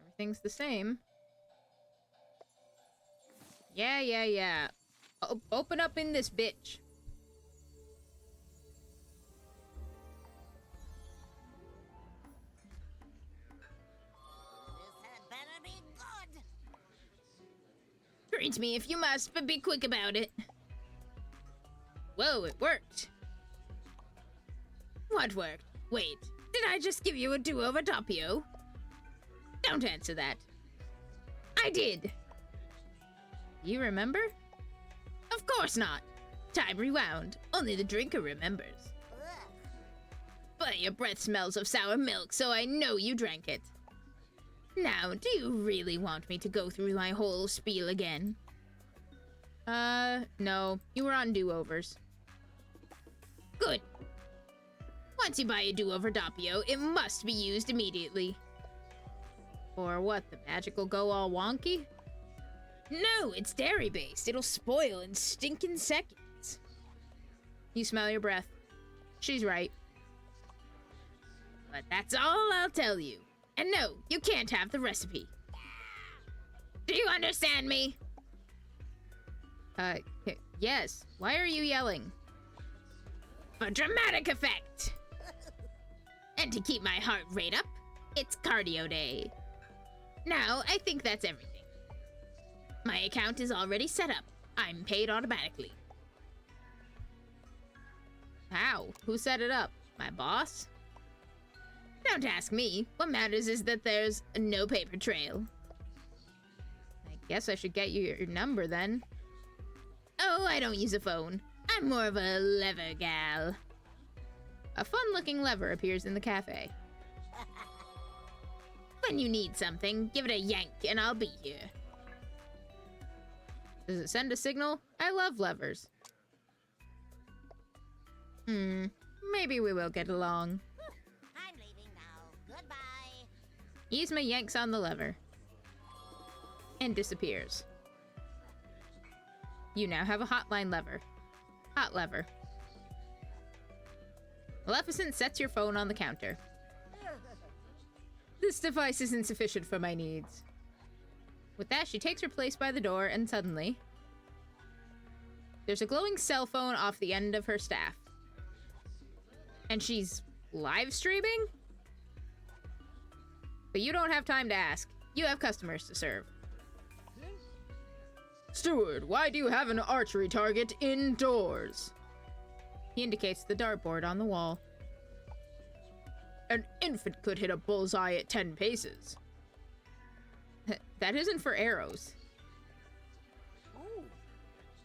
Everything's the same. Yeah. Open up in this bitch. This had better be good. Greet me if you must, but be quick about it. Whoa, it worked. What worked? Wait, did I just give you a do-over Doppio? Don't answer that. I did. You remember? Of course not. Time rewound. Only the drinker remembers. Ugh. But your breath smells of sour milk, so I know you drank it. Now, do you really want me to go through my whole spiel again? No. You were on do-overs. Good. Once you buy a do-over Doppio, it must be used immediately. Or what, the magic will go all wonky? No, it's dairy-based. It'll spoil in stinking seconds. You smell your breath. She's right. But that's all I'll tell you. And no, you can't have the recipe. Do you understand me? Yes. Why are you yelling? For dramatic effect. And to keep my heart rate up, it's cardio day. Now, I think that's everything. My account is already set up. I'm paid automatically. How? Who set it up? My boss? Don't ask me. What matters is that there's no paper trail. I guess I should get you your number then. Oh, I don't use a phone. I'm more of a lever gal. A fun-looking lever appears in the cafe. When you need something, give it a yank and I'll be here. Does it send a signal? I love levers. Maybe we will get along. I'm leaving now. Goodbye. Yzma yanks on the lever. And disappears. You now have a hotline lever. Hot lever. Maleficent sets your phone on the counter. This device isn't sufficient for my needs. With that, she takes her place by the door, and suddenly, there's a glowing cell phone off the end of her staff. And she's live streaming? But you don't have time to ask. You have customers to serve. Steward, why do you have an archery target indoors? He indicates the dartboard on the wall. An infant could hit a bullseye at 10 paces. That isn't for arrows. Ooh.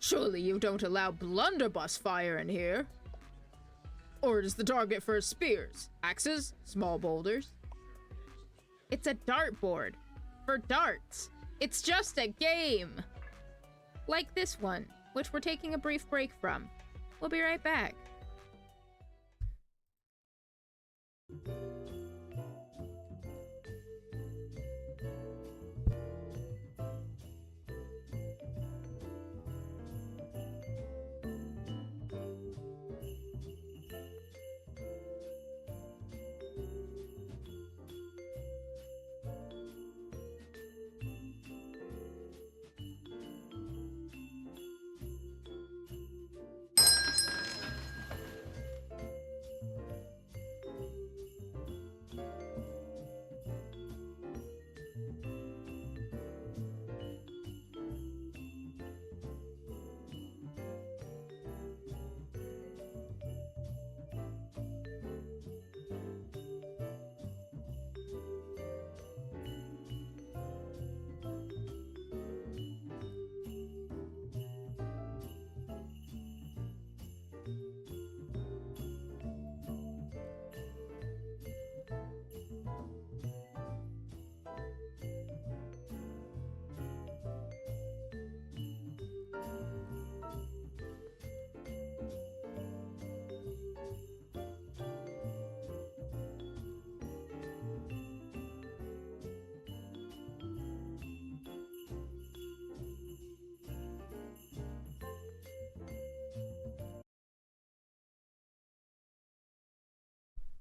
Surely you don't allow blunderbuss fire in here. Or is the target for spears, axes, small boulders? It's a dartboard. For darts. It's just a game. Like this one, which we're taking a brief break from. We'll be right back.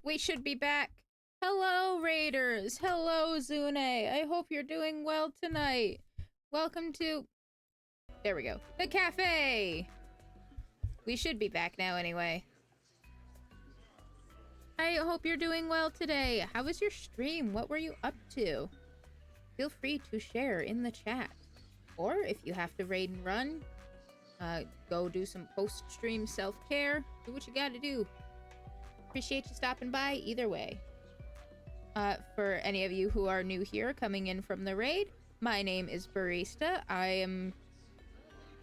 We should be back. Hello, Raiders. Hello, Zune. I hope you're doing well tonight. Welcome to... There we go. The cafe! We should be back now anyway. I hope you're doing well today. How was your stream? What were you up to? Feel free to share in the chat. Or if you have to raid and run, go do some post-stream self-care. Do what you gotta do. Appreciate you stopping by either way. For any of you who are new here coming in from the raid, my name is Barista. I am...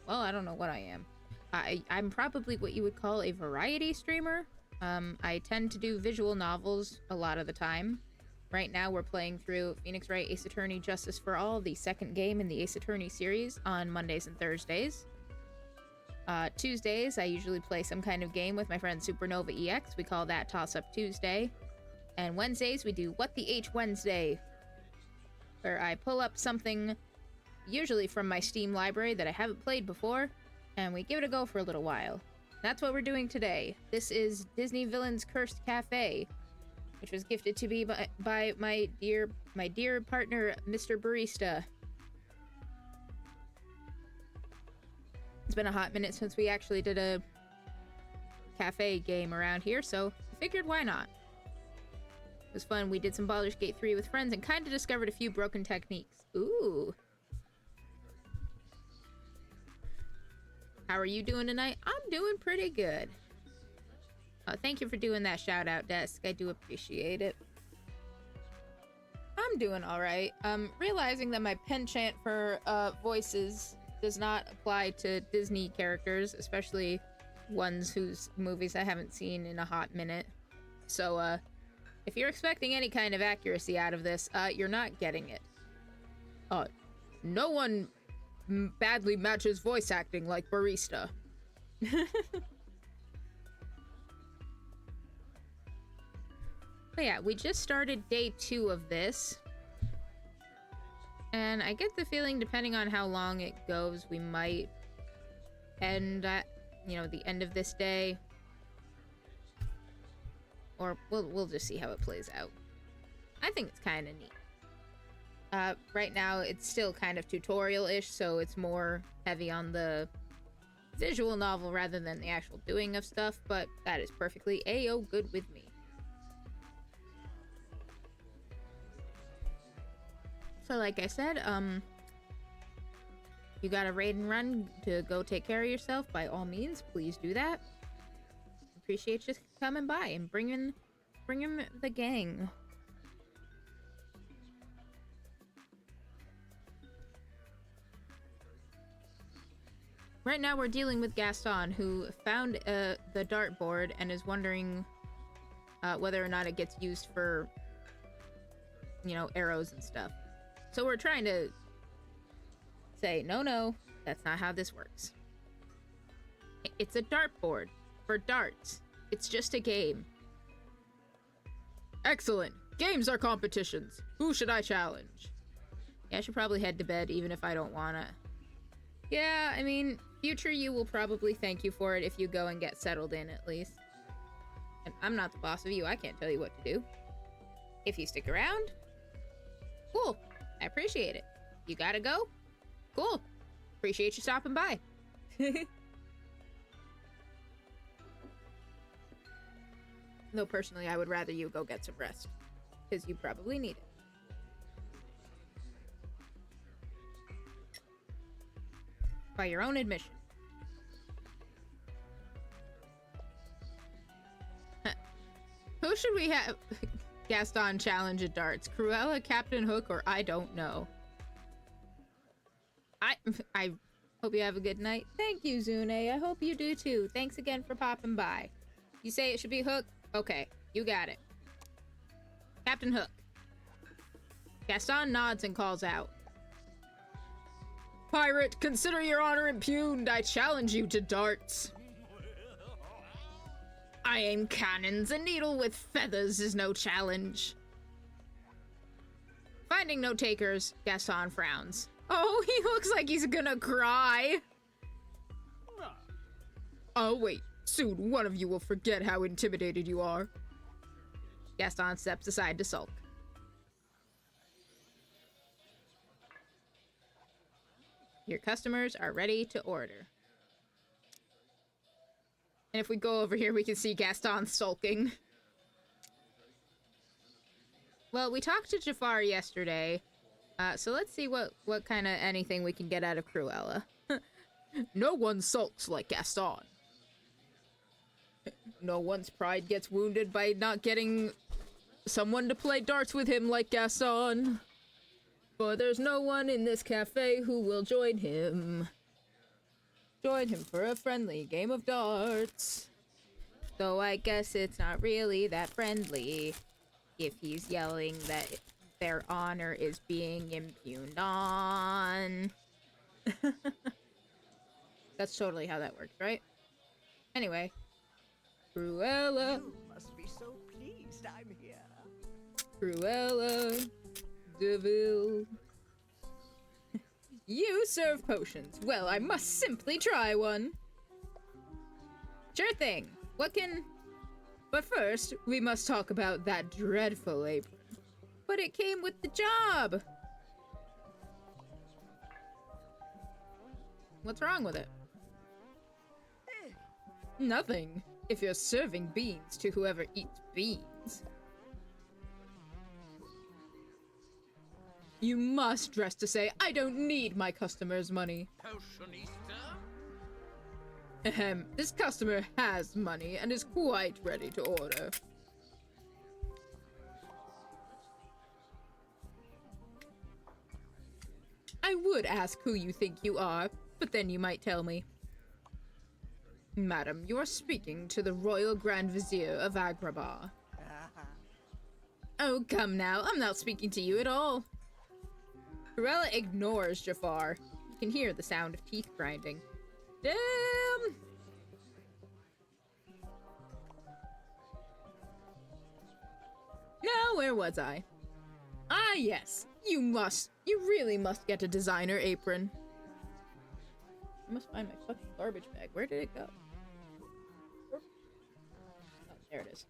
Well, I don't know what I am. I'm probably what you would call a variety streamer. I tend to do visual novels a lot of the time. Right now we're playing through Phoenix Wright Ace Attorney Justice for All, the second game in the Ace Attorney series, on Mondays and Thursdays. Tuesdays, I usually play some kind of game with my friend Supernova EX. We call that Toss Up Tuesday. And Wednesdays, we do What the H Wednesday, where I pull up something, usually from my Steam library that I haven't played before, and we give it a go for a little while. That's what we're doing today. This is Disney Villains Cursed Café, which was gifted to me by my dear partner, Mr. Barista. It's been a hot minute since we actually did a cafe game around here, so I figured why not. It was fun. We did some Baldur's Gate 3 with friends and kind of discovered a few broken techniques. Ooh. How are you doing tonight? I'm doing pretty good. Thank you for doing that shout out, Desk. I do appreciate it. I'm doing alright. Realizing that my penchant for voices does not apply to Disney characters, especially ones whose movies I haven't seen in a hot minute. So, if you're expecting any kind of accuracy out of this, you're not getting it. No one badly matches voice acting like Barista. But yeah, we just started day 2 of this. And I get the feeling, depending on how long it goes, we might end at, you know, the end of this day. Or we'll just see how it plays out. I think it's kind of neat. Right now, it's still kind of tutorial-ish, so it's more heavy on the visual novel rather than the actual doing of stuff, but that is perfectly A-O good with me. So like I said, you got a raid and run to go take care of yourself, by all means, please do that. Appreciate you coming by and bringing the gang. Right now we're dealing with Gaston, who found the dartboard and is wondering whether or not it gets used for, you know, arrows and stuff. So we're trying to say, no, that's not how this works. It's a dartboard for darts. It's just a game. Excellent. Games are competitions. Who should I challenge? Yeah, I should probably head to bed, even if I don't wanna. Yeah, I mean, future you will probably thank you for it if you go and get settled in, at least. And I'm not the boss of you. I can't tell you what to do. If you stick around, cool. I appreciate it. You gotta go? Cool. Appreciate you stopping by. Though personally, I would rather you go get some rest, because you probably need it. By your own admission. Who should we have Gaston challenge at darts? Cruella, Captain Hook, or I don't know. I hope you have a good night. Thank you, Zune. I hope you do too. Thanks again for popping by. You say it should be Hook? Okay, you got it. Captain Hook. Gaston nods and calls out. Pirate, consider your honor impugned. I challenge you to darts. I aim cannons. A needle with feathers is no challenge. Finding no takers, Gaston frowns. Oh, he looks like he's gonna cry. Oh, wait. Soon one of you will forget how intimidated you are. Gaston steps aside to sulk. Your customers are ready to order. And if we go over here, we can see Gaston sulking. Well, we talked to Jafar yesterday, so let's see what kind of anything we can get out of Cruella. No one sulks like Gaston. No one's pride gets wounded by not getting someone to play darts with him like Gaston. But there's no one in this cafe who will join him. Join him for a friendly game of darts. Though I guess it's not really that friendly if he's yelling that their honor is being impugned on. That's totally how that works, right? Anyway. Cruella. You must be so pleased I'm here. Cruella. Deville. You serve potions. Well, I must simply try one. Sure thing. But first, we must talk about that dreadful apron. But it came with the job. What's wrong with it? Nothing. If you're serving beans to whoever eats beans. You must dress to say, I don't need my customers' money. Ahem, this customer has money and is quite ready to order. I would ask who you think you are, but then you might tell me. Madam, you are speaking to the Royal Grand Vizier of Agrabah. Oh, come now. I'm not speaking to you at all. Cruella ignores Jafar. You can hear the sound of teeth grinding. Damn! Now, where was I? Ah, yes. You really must get a designer apron. I must find my fucking garbage bag. Where did it go? Oh, there it is.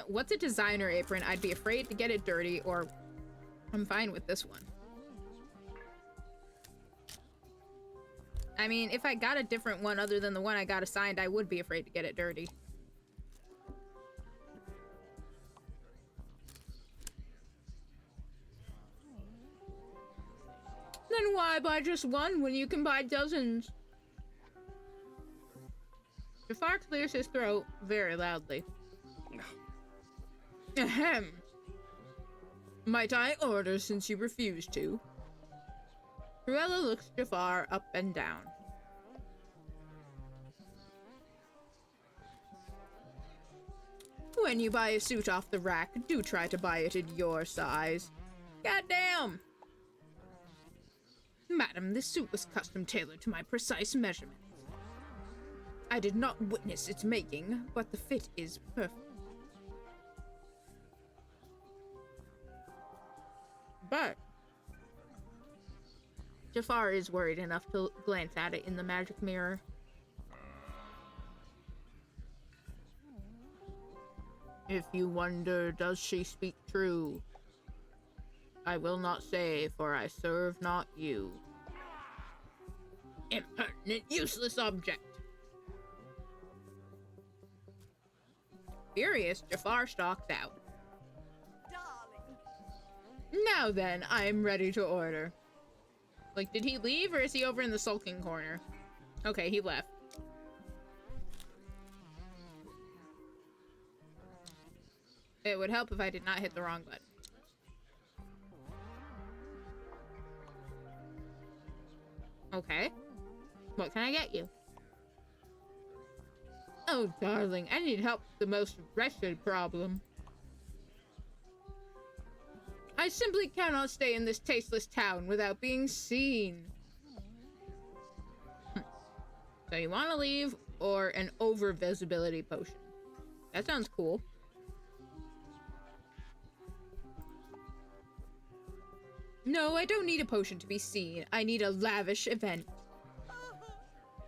What's a designer apron? I'd be afraid to get it dirty, or I'm fine with this one. I mean, if I got a different one other than the one I got assigned, I would be afraid to get it dirty. Then why buy just one when you can buy dozens? Jafar clears his throat very loudly. Ahem. Might I order since you refuse to? Cruella looks Jafar up and down. When you buy a suit off the rack, do try to buy it in your size. Goddamn! Madam, this suit was custom tailored to my precise measurements. I did not witness its making, but the fit is perfect. But Jafar is worried enough to glance at it in the magic mirror. If you wonder, does she speak true? I will not say, for I serve not you. Impertinent, useless object. Furious, Jafar stalks out. Now then, I am ready to order. Like, did he leave or is he over in the sulking corner? Okay, he left. It would help if I did not hit the wrong button. Okay. What can I get you? Oh, darling, I need help with the most wretched problem. I simply cannot stay in this tasteless town without being seen. So you want to leave or an over-visibility potion? That sounds cool. No, I don't need a potion to be seen. I need a lavish event.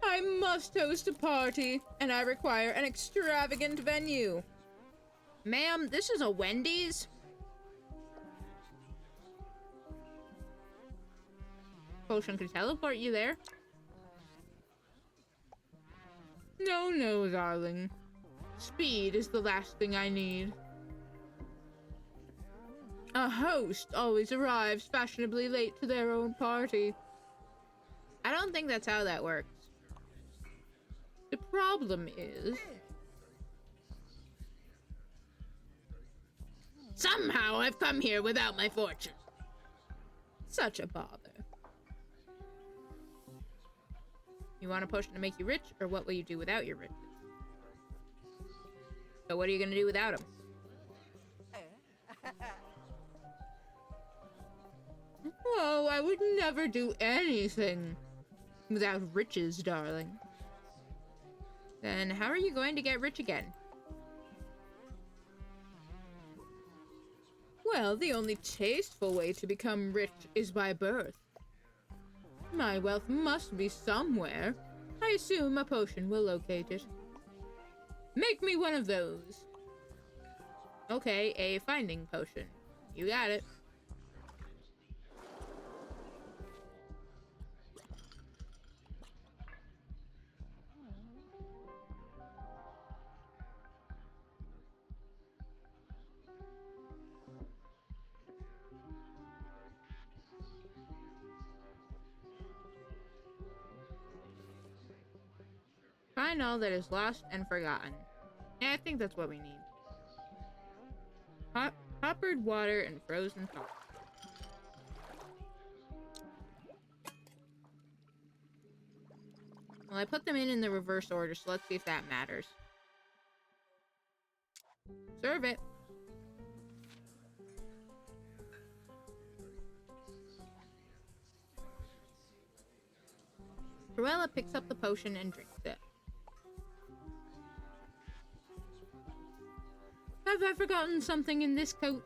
I must host a party, and I require an extravagant venue. Ma'am, this is a Wendy's? Potion can teleport you there. No, no, darling. Speed is the last thing I need. A host always arrives fashionably late to their own party. I don't think that's how that works. The problem is... somehow I've come here without my fortune. Such a bother. You want a potion to make you rich, or what will you do without your riches? So what are you gonna do without them? Oh, I would never do anything without riches, darling. Then how are you going to get rich again? Well, the only tasteful way to become rich is by birth. My wealth must be somewhere. I assume a potion will locate it. Make me one of those. Okay, a finding potion. You got it. Find all that is lost and forgotten. Yeah, I think that's what we need. Coppered water and frozen salt. Well, I put them in the reverse order, so let's see if that matters. Serve it. Cruella picks up the potion and drinks it. Have I forgotten something in this coat?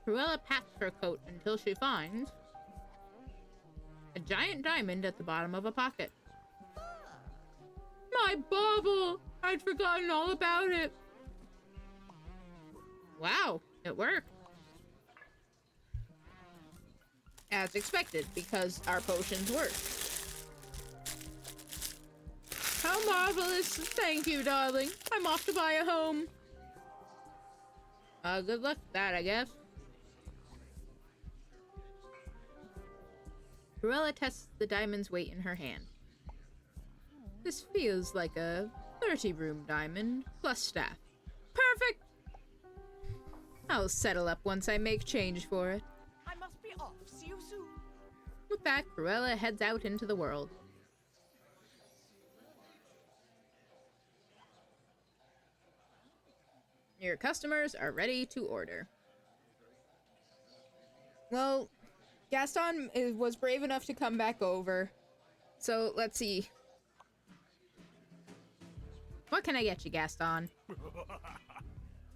Cruella pats her coat until she finds a giant diamond at the bottom of a pocket. My bauble! I'd forgotten all about it. Wow, it worked. As expected, because our potions work. How marvelous! Thank you, darling. I'm off to buy a home. Good luck with that, I guess. Cruella tests the diamond's weight in her hand. This feels like a 30-room diamond plus staff. Perfect! I'll settle up once I make change for it. I must be off. See you soon. With that, Cruella heads out into the world. Your customers are ready to order. Well, Gaston was brave enough to come back over. So, let's see. What can I get you, Gaston?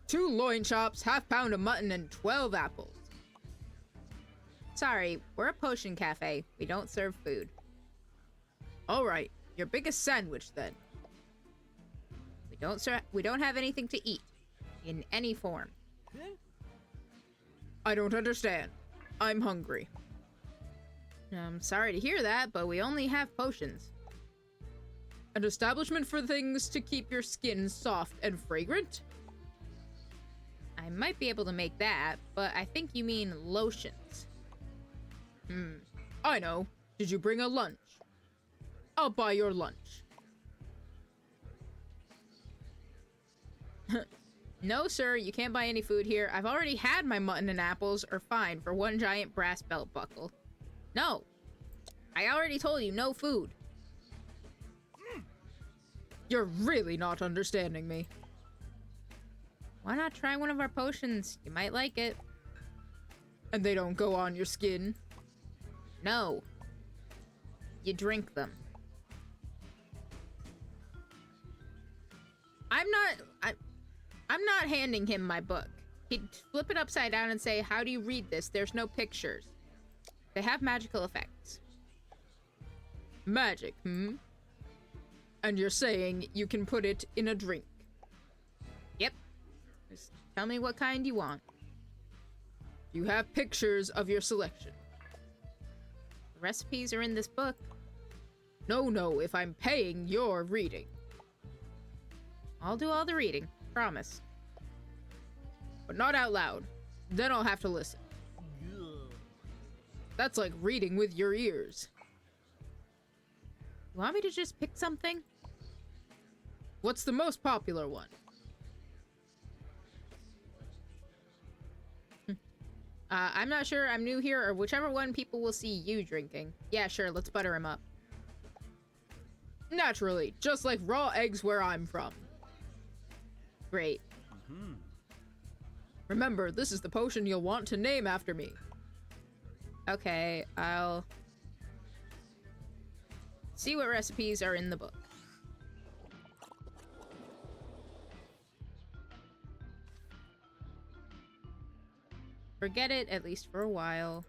2 loin chops, half-pound of mutton, and 12 apples. Sorry, we're a potion cafe. We don't serve food. Alright, your biggest sandwich, then. We don't have anything to eat. In any form. I don't understand. I'm hungry. I'm sorry to hear that, but we only have potions. An establishment for things to keep your skin soft and fragrant? I might be able to make that, but I think you mean lotions. I know. Did you bring a lunch? I'll buy your lunch. No, sir, you can't buy any food here. I've already had my mutton and apples are fine for 1 giant brass belt buckle. No. I already told you, no food. You're really not understanding me. Why not try one of our potions? You might like it. And they don't go on your skin? No. You drink them. I'm not handing him my book. He'd flip it upside down and say, how do you read this? There's no pictures. They have magical effects. Magic, And you're saying you can put it in a drink? Yep. Just tell me what kind you want. You have pictures of your selection. The recipes are in this book. No, if I'm paying, you're reading. I'll do all the reading. Promise. But not out loud. Then I'll have to listen. That's like reading with your ears. You want me to just pick something? What's the most popular one? I'm not sure. I'm new here, or whichever one people will see you drinking. Yeah, sure. Let's butter him up. Naturally. Just like raw eggs where I'm from. Great. Remember, this is the potion you'll want to name after me. Okay, I'll see what recipes are in the book. Forget it, at least for a while.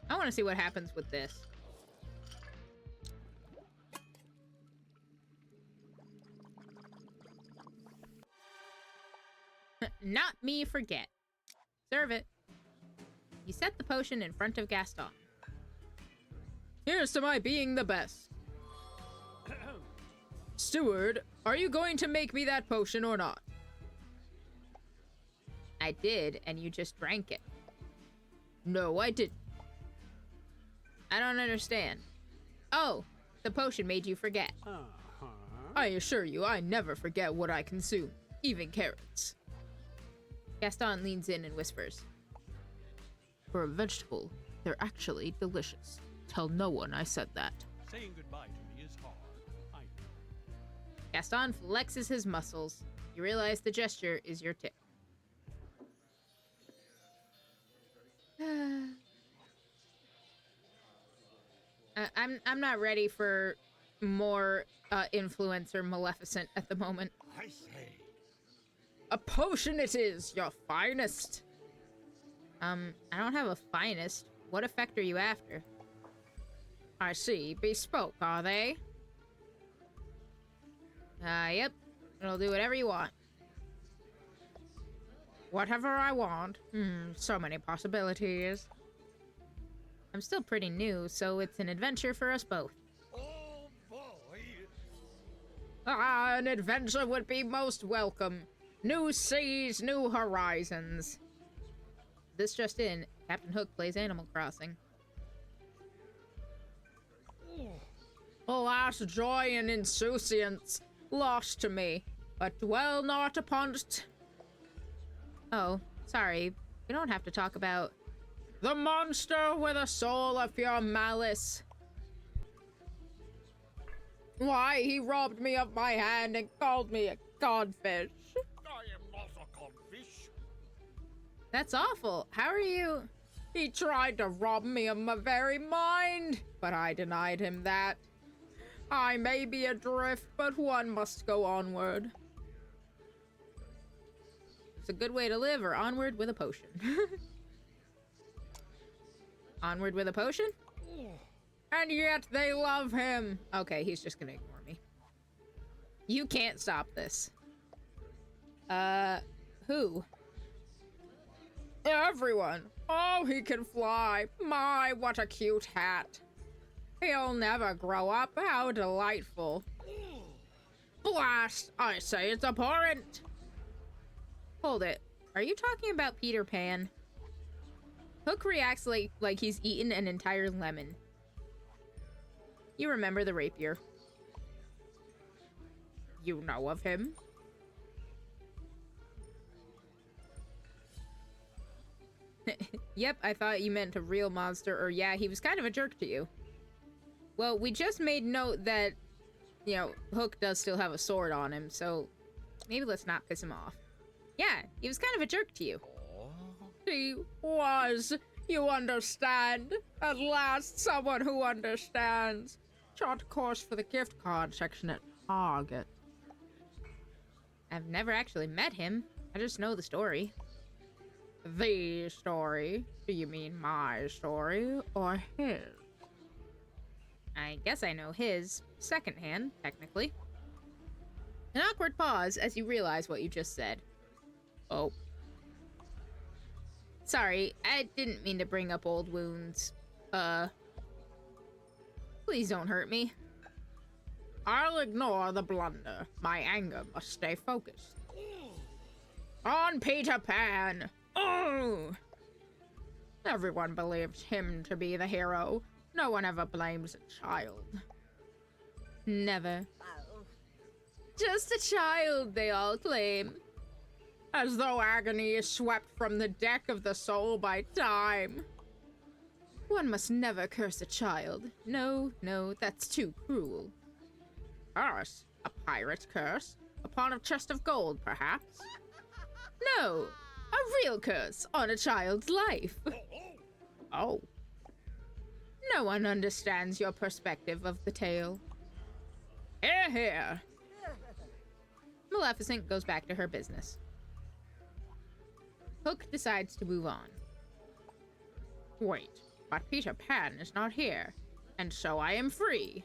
I want to see what happens with this. Not me forget. Serve it. You set the potion in front of Gaston. Here's to my being the best. Steward, are you going to make me that potion or not? I did, and you just drank it. No, I didn't. I don't understand. Oh, The potion made you forget. I assure you, I never forget what I consume, even carrots. Gaston leans in and whispers. For a vegetable, they're actually delicious. Tell no one I said that. Saying goodbye to me is hard. I know. Gaston flexes his muscles. You realize the gesture is your tip. I'm not ready for more influencer Maleficent at the moment. I say. A potion it is, your finest. I don't have a finest. What effect are you after? I see. Bespoke, are they? Yep. It'll do whatever you want. Whatever I want. So many possibilities. I'm still pretty new, so it's an adventure for us both. Oh boy. An adventure would be most welcome. New seas, new horizons. This just in, Captain Hook plays Animal Crossing. Alas, joy and insouciance, lost to me, but dwell not upon it. Oh, sorry, we don't have to talk about the monster with a soul of pure malice. Why, he robbed me of my hand and called me a codfish. I am not a codfish. That's awful. How are you? He tried to rob me of my very mind, but I denied him that. I may be adrift, but one must go onward. It's a good way to live, or onward with a potion. Onward with a potion? And yet they love him. Okay, he's just gonna ignore me. You can't stop this. Who? Everyone. Oh, he can fly. My, what a cute hat. He'll never grow up. How delightful. Blast! I say it's abhorrent. Hold it. Are you talking about Peter Pan? Hook reacts like he's eaten an entire lemon. You remember the rapier. You know of him? Yep, I thought you meant a real monster, or yeah, he was kind of a jerk to you. Well, we just made note that, you know, Hook does still have a sword on him, so maybe let's not piss him off. Yeah, he was kind of a jerk to you. He was. You understand? At last, someone who understands. Chart course for the gift card section at Target. I've never actually met him. I just know the story. The story? Do you mean my story or his? I guess I know his. Secondhand, technically. An awkward pause as you realize what you just said. Oh. Sorry, I didn't mean to bring up old wounds. Please don't hurt me. I'll ignore the blunder. My anger must stay focused. On Peter Pan! Oh! Everyone believes him to be the hero. No one ever blames a child. Never. Just a child, they all claim. As though agony is swept from the deck of the soul by time. One must never curse a child. No, no, that's too cruel. Curse? A pirate's curse? Upon a chest of gold, perhaps? No, a real curse on a child's life. Oh. No one understands your perspective of the tale. Hear, hear. Maleficent goes back to her business. Hook decides to move on. Wait, but Peter Pan is not here, and so I am free.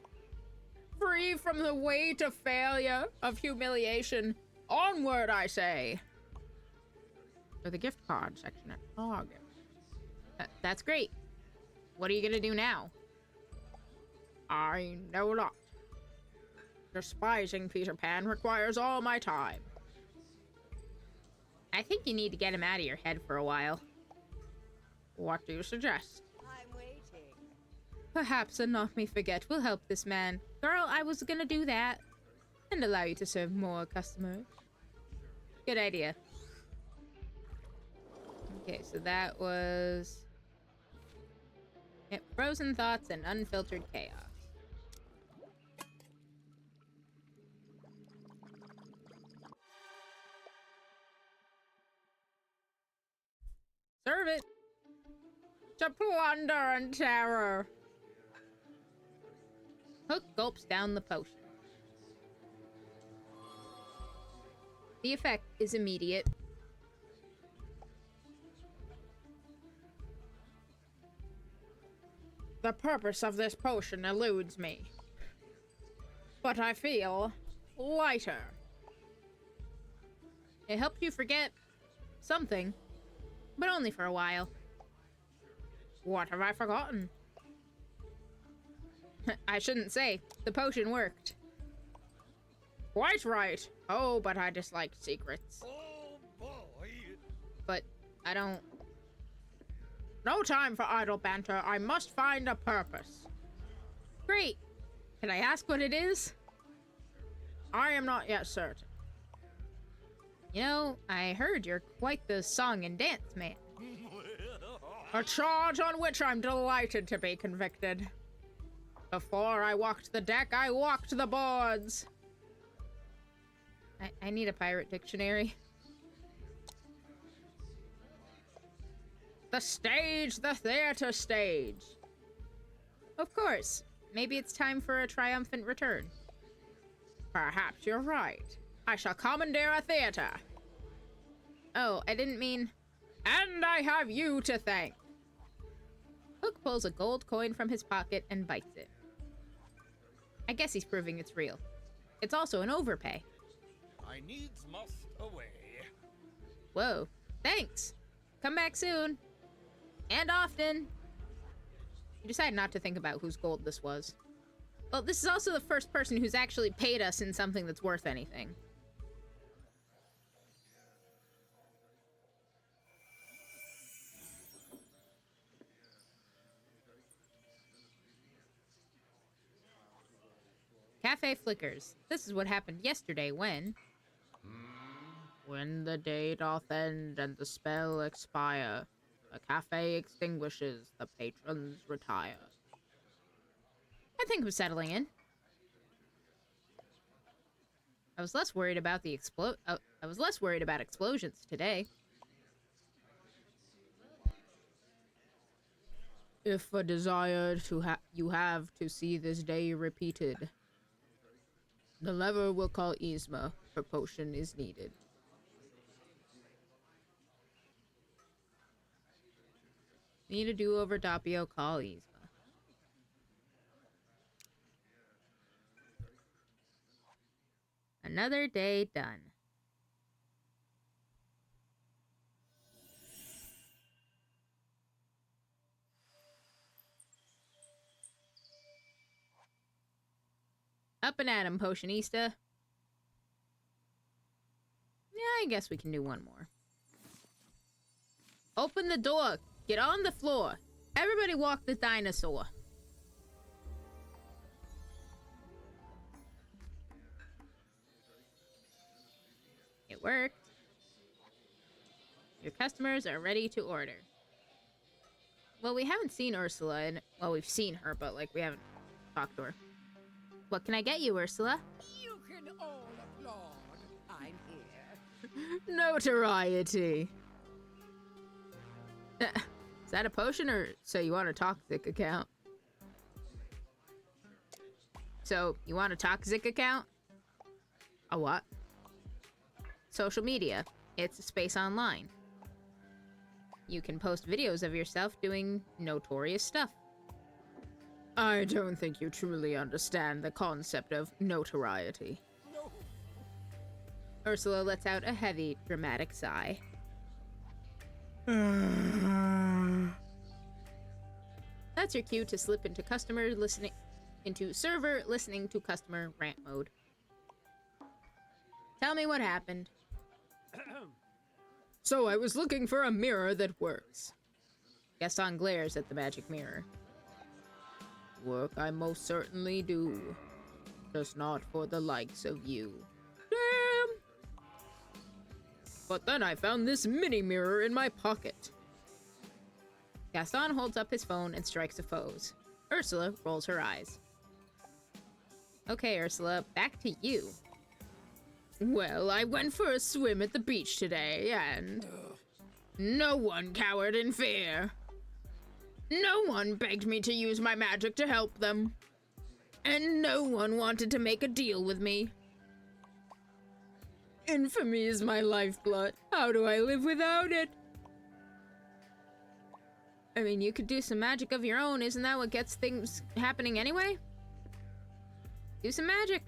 Free from the weight of failure, of humiliation. Onward, I say. For the gift card section at Target. That's great. What are you gonna do now? I know not. Despising Peter Pan requires all my time. I think you need to get him out of your head for a while. What do you suggest? I'm waiting. perhaps a not me forget will help this man. Girl, I was gonna do that. And allow you to serve more customers. Good idea. Okay, so that was... Yep, frozen thoughts and unfiltered chaos. Serve it! To plunder and terror! Hook gulps down the potion. The effect is immediate. The purpose of this potion eludes me. But I feel lighter. It helped you forget something, but only for a while. What have I forgotten? I shouldn't say. The potion worked. Quite right. Oh, but I dislike secrets. Oh boy! But I don't... No time for idle banter. I must find a purpose. Great. Can I ask what it is? I am not yet certain. You know, I heard you're quite the song and dance man. A charge on which I'm delighted to be convicted. Before I walked the deck, I walked the boards. I need a pirate dictionary. The stage, the theater stage. Of course. Maybe it's time for a triumphant return. Perhaps you're right. I shall commandeer a theater. Oh, I didn't mean... And I have you to thank. Hook pulls a gold coin from his pocket and bites it. I guess he's proving it's real. It's also an overpay. I needs must away. Whoa. Thanks. Come back soon. And often. You decide not to think about whose gold this was. Well, this is also the first person who's actually paid us in something that's worth anything. Cafe flickers. This is what happened yesterday when the day doth end and the spell expire, the cafe extinguishes, the patrons retire. I think I'm settling in. I was less worried about explosions today. If a desire you have to see this day repeated, the lever will call Yzma. Her potion is needed. Need a do-over, Doppio, call Yzma. Another day done. Up and at 'em, Potionista. Yeah, I guess we can do one more. Open the door. Get on the floor. Everybody walk the dinosaur. It worked. Your customers are ready to order. Well, we haven't seen Ursula, and well, we've seen her, but like we haven't talked to her. What can I get you, Ursula? You can all applaud. I'm here. Notoriety. Is that a potion or so you want a toxic account? So, you want a toxic account? A what? Social media. It's a space online. You can post videos of yourself doing notorious stuff. I don't think you truly understand the concept of notoriety. No. Ursula lets out a heavy, dramatic sigh. That's your cue to slip into server listening to customer rant mode. Tell me what happened. So I was looking for a mirror that works. Gaston glares at the magic mirror. work, I most certainly do. Just not for the likes of you. Damn! But then I found this mini mirror in my pocket. Gaston holds up his phone and strikes a pose. Ursula rolls her eyes. Okay, Ursula, back to you. Well, I went for a swim at the beach today, and no one cowered in fear. No one begged me to use my magic to help them. And no one wanted to make a deal with me. Infamy is my lifeblood. How do I live without it? I mean, you could do some magic of your own. Isn't that what gets things happening anyway? Do some magic.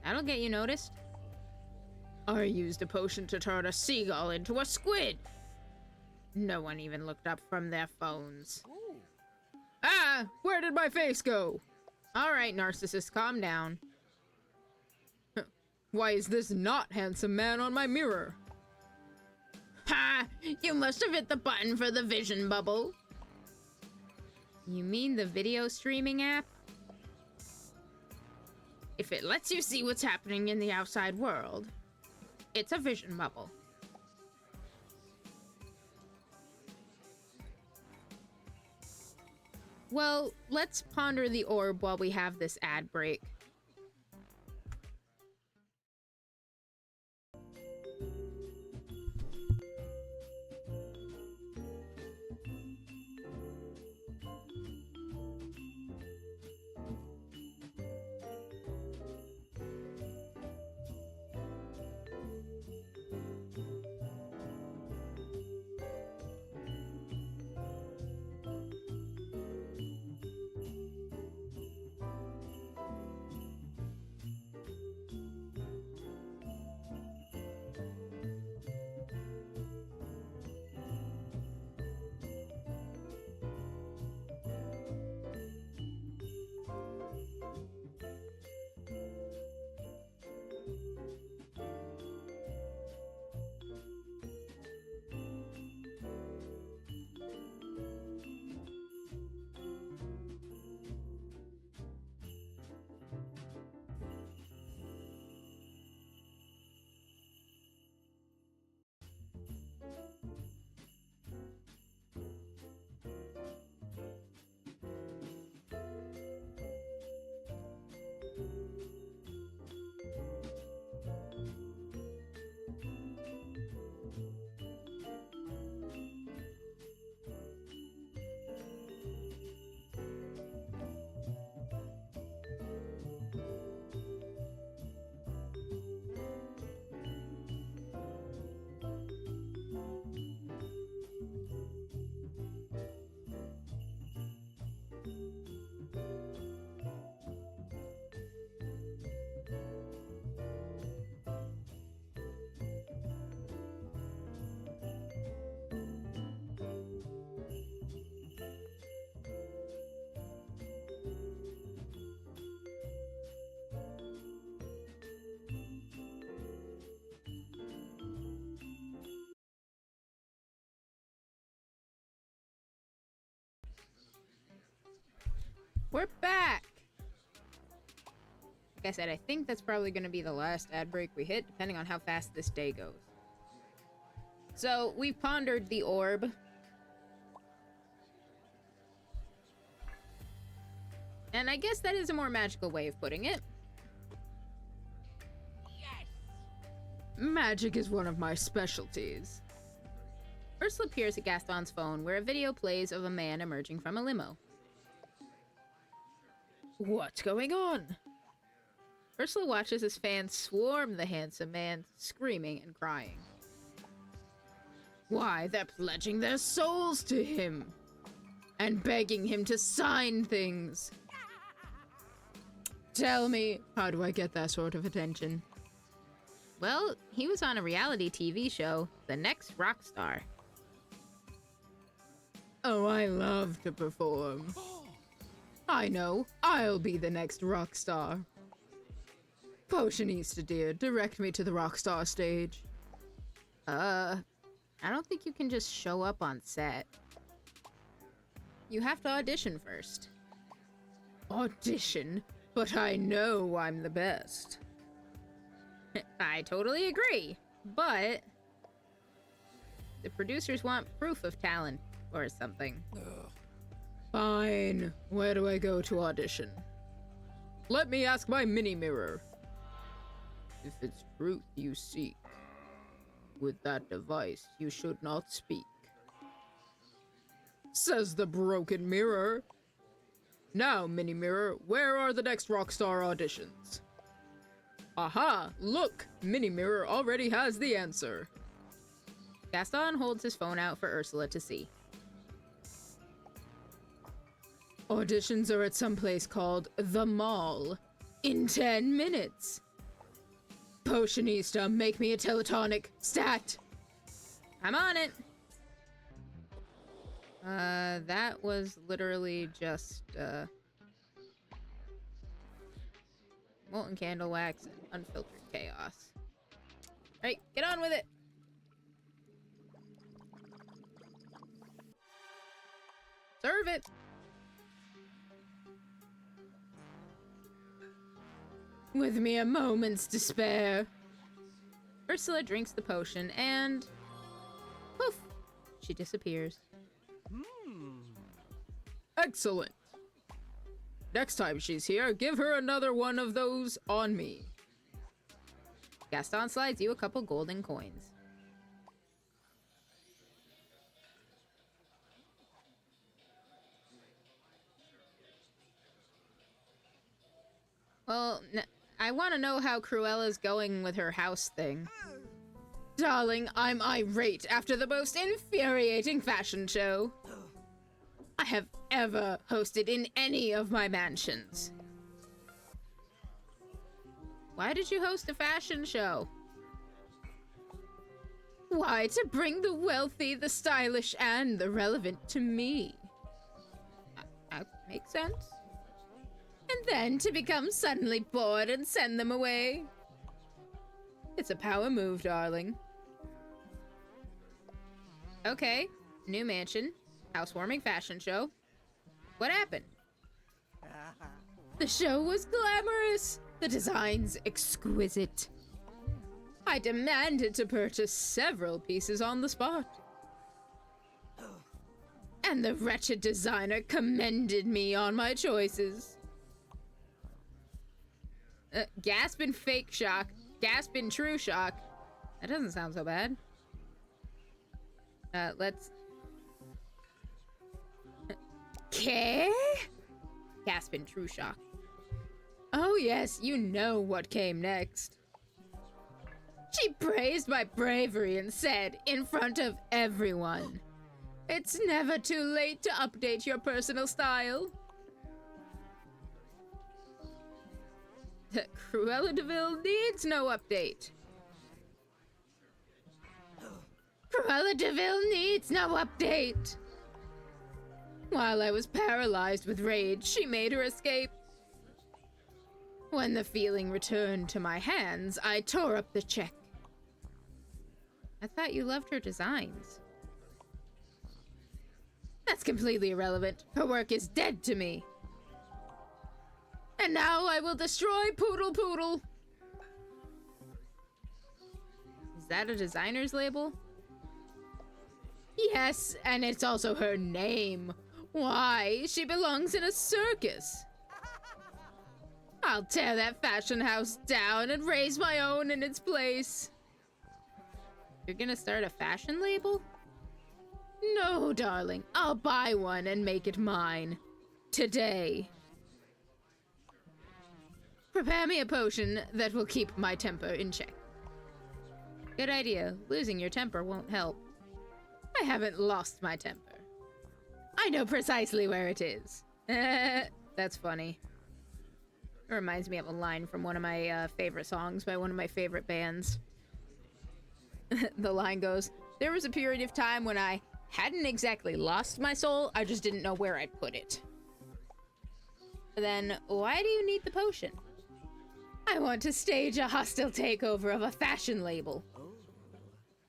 That'll get you noticed. I used a potion to turn a seagull into a squid. No one even looked up from their phones. Ooh. Ah! Where did my face go? Alright, Narcissus, calm down. Why is this not handsome man on my mirror? Ha! You must have hit the button for the vision bubble. You mean the video streaming app? If it lets you see what's happening in the outside world, it's a vision bubble. Well, let's ponder the orb while we have this ad break. We're back! Like I said, I think that's probably going to be the last ad break we hit, depending on how fast this day goes. So, we pondered the orb. And I guess that is a more magical way of putting it. Yes. Magic is one of my specialties. Ursula peers at Gaston's phone, where a video plays of a man emerging from a limo. What's going on? Ursula watches as fans swarm the handsome man, screaming and crying. Why, they're pledging their souls to him and begging him to sign things. Tell me, how do I get that sort of attention? Well, he was on a reality TV show, The Next Rock Star. Oh, I love to perform. I know, I'll be the next rock star. Potionista dear, direct me to the rock star stage. I don't think you can just show up on set. You have to audition first. audition, but I know I'm the best. I totally agree, but the producers want proof of talent or something. Fine. Where do I go to audition? Let me ask my mini mirror. If it's truth you seek, with that device you should not speak. Says the broken mirror. Now, mini mirror, where are the next Rockstar auditions? Aha! Look! Mini mirror already has the answer. Gaston holds his phone out for Ursula to see. Auditions are at some place called The Mall. In 10 minutes. Potionista, make me a teletonic. Stat! I'm on it! That was literally just, molten candle wax and unfiltered chaos. Right, get on with it! Serve it! With me a moment's despair. Ursula drinks the potion and... poof! She disappears. Excellent. Next time she's here, give her another one of those on me. Gaston slides you a couple golden coins. Well, I want to know how Cruella's going with her house thing. Darling, I'm irate after the most infuriating fashion show I have ever hosted in any of my mansions. Why did you host a fashion show? Why, to bring the wealthy, the stylish, and the relevant to me. That makes sense. And then to become suddenly bored and send them away. It's a power move, darling. Okay, new mansion, housewarming fashion show. What happened? The show was glamorous, the designs exquisite. I demanded to purchase several pieces on the spot. And the wretched designer commended me on my choices. Gasp in fake shock, gasp in true shock. That doesn't sound so bad. Let's... ¿Qué? Gasp in true shock. Oh yes, you know what came next. She praised my bravery and said, in front of everyone, it's never too late to update your personal style. Cruella de Vil needs no update. Cruella de Vil needs no update. While I was paralyzed with rage, she made her escape. When the feeling returned to my hands, I tore up the check. I thought you loved her designs. That's completely irrelevant. Her work is dead to me. And now I will destroy Poodle Poodle. Is that a designer's label? Yes, and it's also her name. Why? She belongs in a circus. I'll tear that fashion house down and raise my own in its place. You're gonna start a fashion label? No, darling. I'll buy one and make it mine. Today. Prepare me a potion that will keep my temper in check. Good idea. Losing your temper won't help. I haven't lost my temper. I know precisely where it is. That's funny. It reminds me of a line from one of my favorite songs by one of my favorite bands. The line goes, there was a period of time when I hadn't exactly lost my soul, I just didn't know where I'd put it. Then, why do you need the potion? I want to stage a hostile takeover of a fashion label.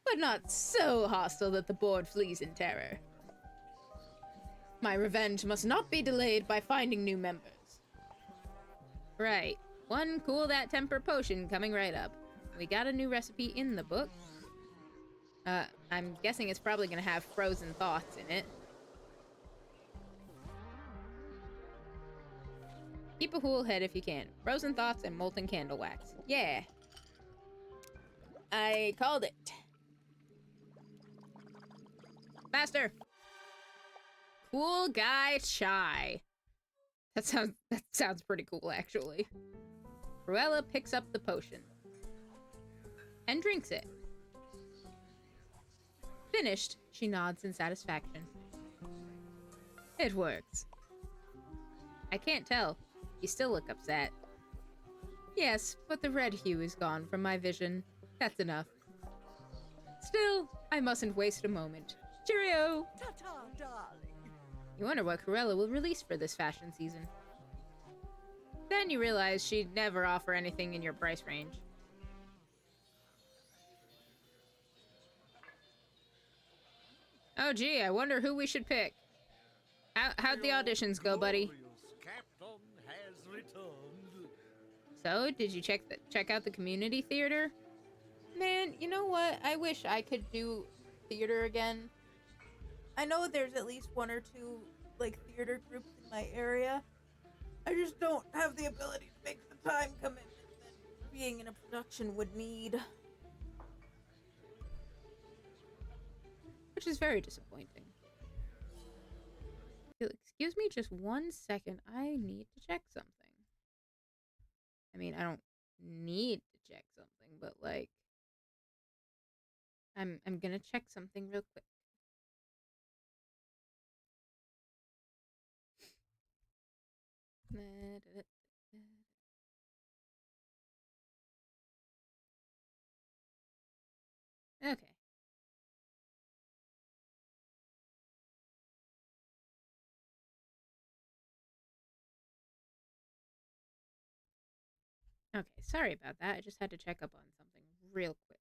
But not so hostile that the board flees in terror. My revenge must not be delayed by finding new members. Right. One cool that temper potion coming right up. We got a new recipe in the book. I'm guessing it's probably gonna have frozen thoughts in it. Keep a cool head if you can. Frozen thoughts and molten candle wax. Yeah. I called it. Faster. Cool guy chai. That sounds pretty cool, actually. Cruella picks up the potion and drinks it. Finished, she nods in satisfaction. It works. I can't tell. You still look upset. Yes, but the red hue is gone from my vision. That's enough. Still, I mustn't waste a moment. Cheerio! Ta-ta, darling. You wonder what Cruella will release for this fashion season. Then you realize she'd never offer anything in your price range. Oh gee, I wonder who we should pick. How'd the auditions go, buddy? Captain has returned. So, did you check out the community theater? Man, you know what? I wish I could do theater again. I know there's at least one or two, like, theater groups in my area. I just don't have the ability to make the time commitment that being in a production would need. Which is very disappointing. Excuse me just 1 second. I need to check something. I mean, I don't need to check something, but like I'm gonna check something real quick. Okay. Okay, sorry about that. I just had to check up on something real quick.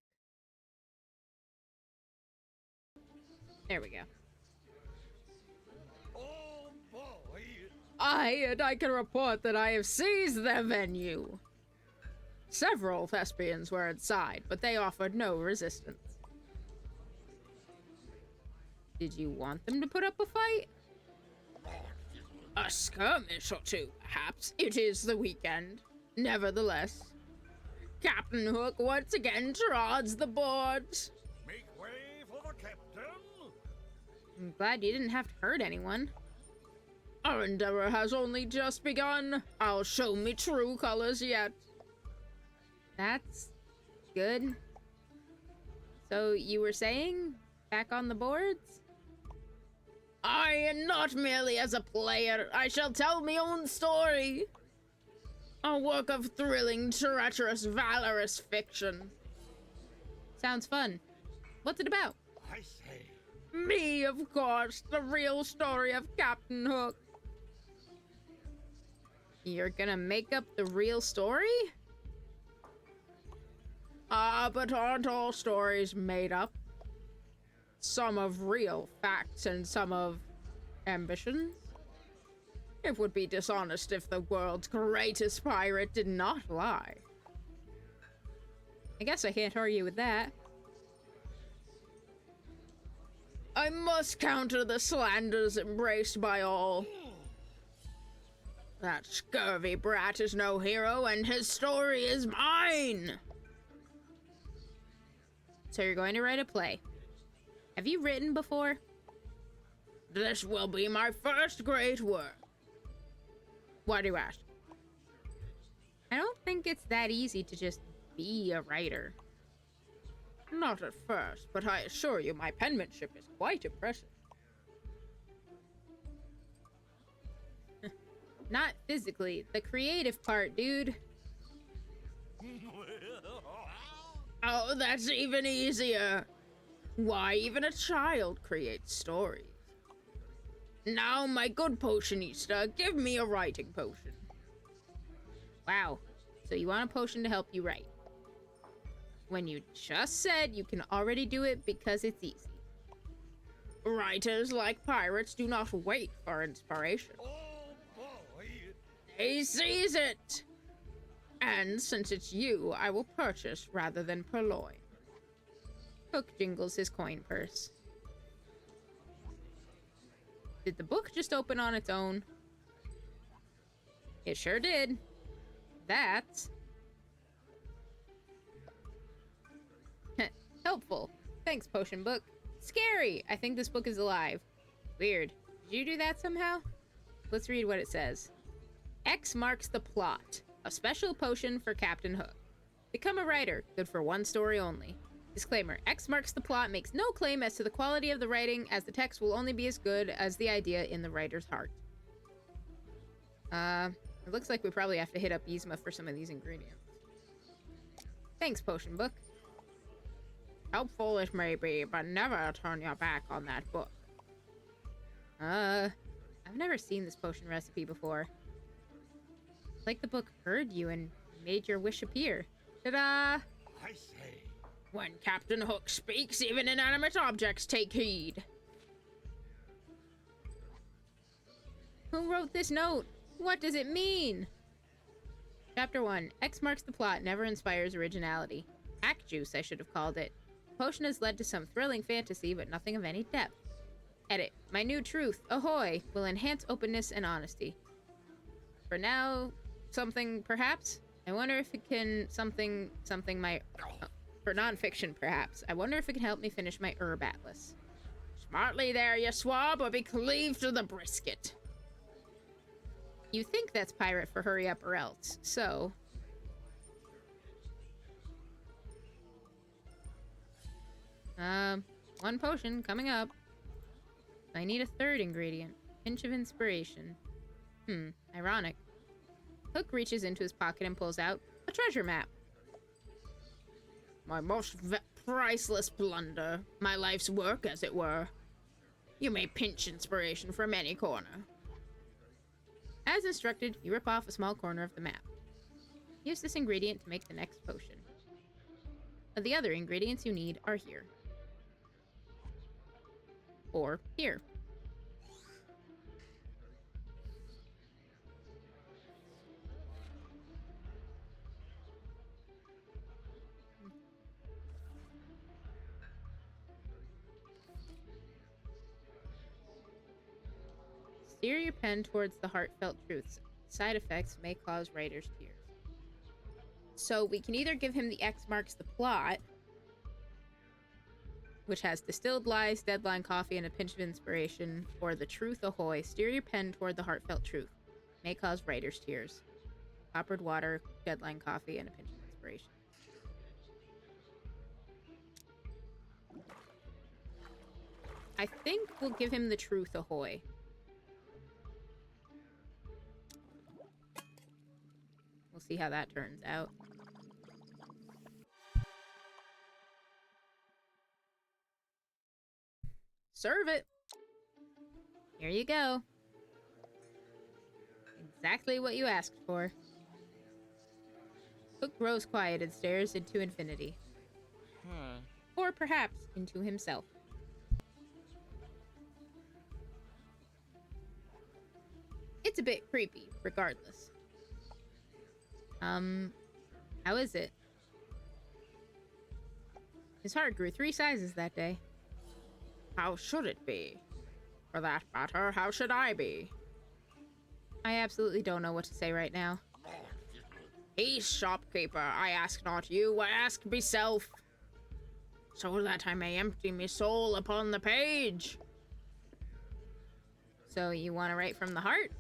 There we go. Oh boy! I can report that I have seized their venue. Several thespians were inside, but they offered no resistance. Did you want them to put up a fight? A skirmish or two, perhaps. It is the weekend. Nevertheless, Captain Hook once again trods the boards. Make way for the captain! I'm glad you didn't have to hurt anyone. Our endeavor has only just begun. I'll show me true colors yet. That's good. So you were saying, back on the boards? I, not merely as a player, I shall tell me own story. A work of thrilling, treacherous, valorous fiction. Sounds fun. What's it about? I say. Me, of course, the real story of Captain Hook. You're gonna make up the real story? But aren't all stories made up? Some of real facts and some of ambitions? It would be dishonest if the world's greatest pirate did not lie. I guess I can't argue with that. I must counter the slanders embraced by all. That scurvy brat is no hero, and his story is mine! So you're going to write a play. Have you written before? This will be my first great work. Why do you ask? I don't think it's that easy to just be a writer. Not at first, but I assure you my penmanship is quite impressive. Not physically, the creative part, dude. Oh, that's even easier. Why, even a child creates stories. Now, my good potionista, give me a writing potion. Wow, so you want a potion to help you write. When you just said you can already do it because it's easy. Writers, like pirates, do not wait for inspiration. Oh boy! They seize it! And since it's you, I will purchase rather than purloin. Hook jingles his coin purse. Did the book just open on its own? It sure did. That's helpful. Thanks, potion book. Scary! I think this book is alive. Weird. Did you do that somehow? Let's read what it says. X marks the plot. A special potion for Captain Hook. Become a writer. Good for one story only. Disclaimer. X marks the plot makes no claim as to the quality of the writing, as the text will only be as good as the idea in the writer's heart. It looks like we probably have to hit up Yzma for some of these ingredients. Thanks, potion book. Helpful it may be, but never turn your back on that book. I've never seen this potion recipe before. It's like the book heard you and made your wish appear. Ta-da! I say. When Captain Hook speaks, even inanimate objects take heed. Who wrote this note? What does it mean? Chapter 1. X marks the plot, never inspires originality. Hack juice, I should have called it. The potion has led to some thrilling fantasy, but nothing of any depth. Edit. My new truth, ahoy, will enhance openness and honesty. For now, something perhaps? I wonder if it can something my... for nonfiction, perhaps. I wonder if it can help me finish my herb atlas. Smartly there, you swab, or be cleaved to the brisket. You think that's pirate for hurry up or else, so... one potion coming up. I need a third ingredient. Pinch of inspiration. Ironic. Hook reaches into his pocket and pulls out a treasure map. My most priceless blunder. My life's work, as it were. You may pinch inspiration from any corner. As instructed, you rip off a small corner of the map. Use this ingredient to make the next potion. The other ingredients you need are here. Or here. Steer your pen towards the heartfelt truths. Side effects may cause writer's tears. So we can either give him the X marks the plot, which has distilled lies, deadline coffee, and a pinch of inspiration, or the truth ahoy. Steer your pen toward the heartfelt truth. May cause writer's tears. Coppered water, deadline coffee, and a pinch of inspiration. I think we'll give him the truth ahoy. We'll see how that turns out. Serve it! Here you go. Exactly what you asked for. Hook grows quiet and stares into infinity. Or perhaps into himself. It's a bit creepy, regardless. How is it? His heart grew 3 sizes that day. How should it be? For that matter, how should I be? I absolutely don't know what to say right now. Peace, shopkeeper, I ask not you, I ask myself. So that I may empty me soul upon the page. So you want to write from the heart?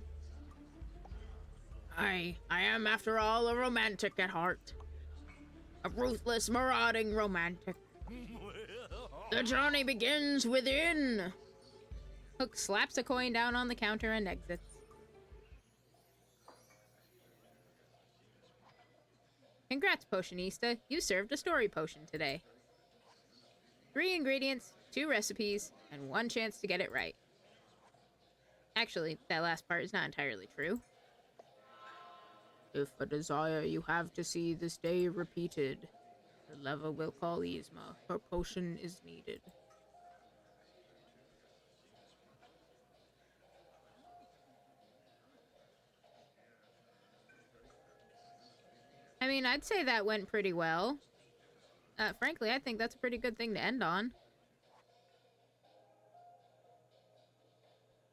I am, after all, a romantic at heart. A ruthless, marauding romantic. The journey begins within. Hook slaps a coin down on the counter and exits. Congrats, Potionista. You served a story potion today. 3 ingredients, 2 recipes, and 1 chance to get it right. Actually, that last part is not entirely true. If a desire you have to see this day repeated, the lever will call Yzma. Her potion is needed. mean, I'd say that went pretty well. Frankly, I think that's a pretty good thing to end on.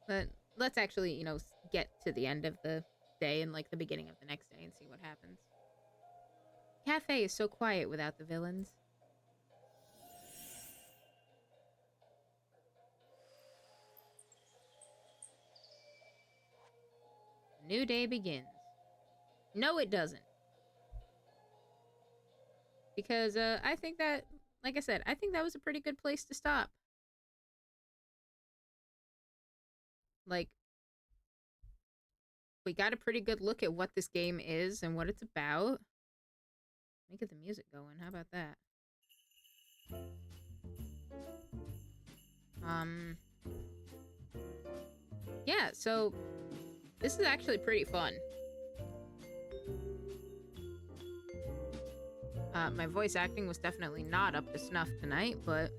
But let's actually, you know, get to the end of the day and, like, the beginning of the next day and see what happens. Cafe is so quiet without the villains. A new day begins. No, it doesn't. Because, I think that, like I said, I think that was a pretty good place to stop. Like, we got a pretty good look at what this game is and what it's about. Let me get the music going. How about that? Yeah, so this is actually pretty fun. My voice acting was definitely not up to snuff tonight, but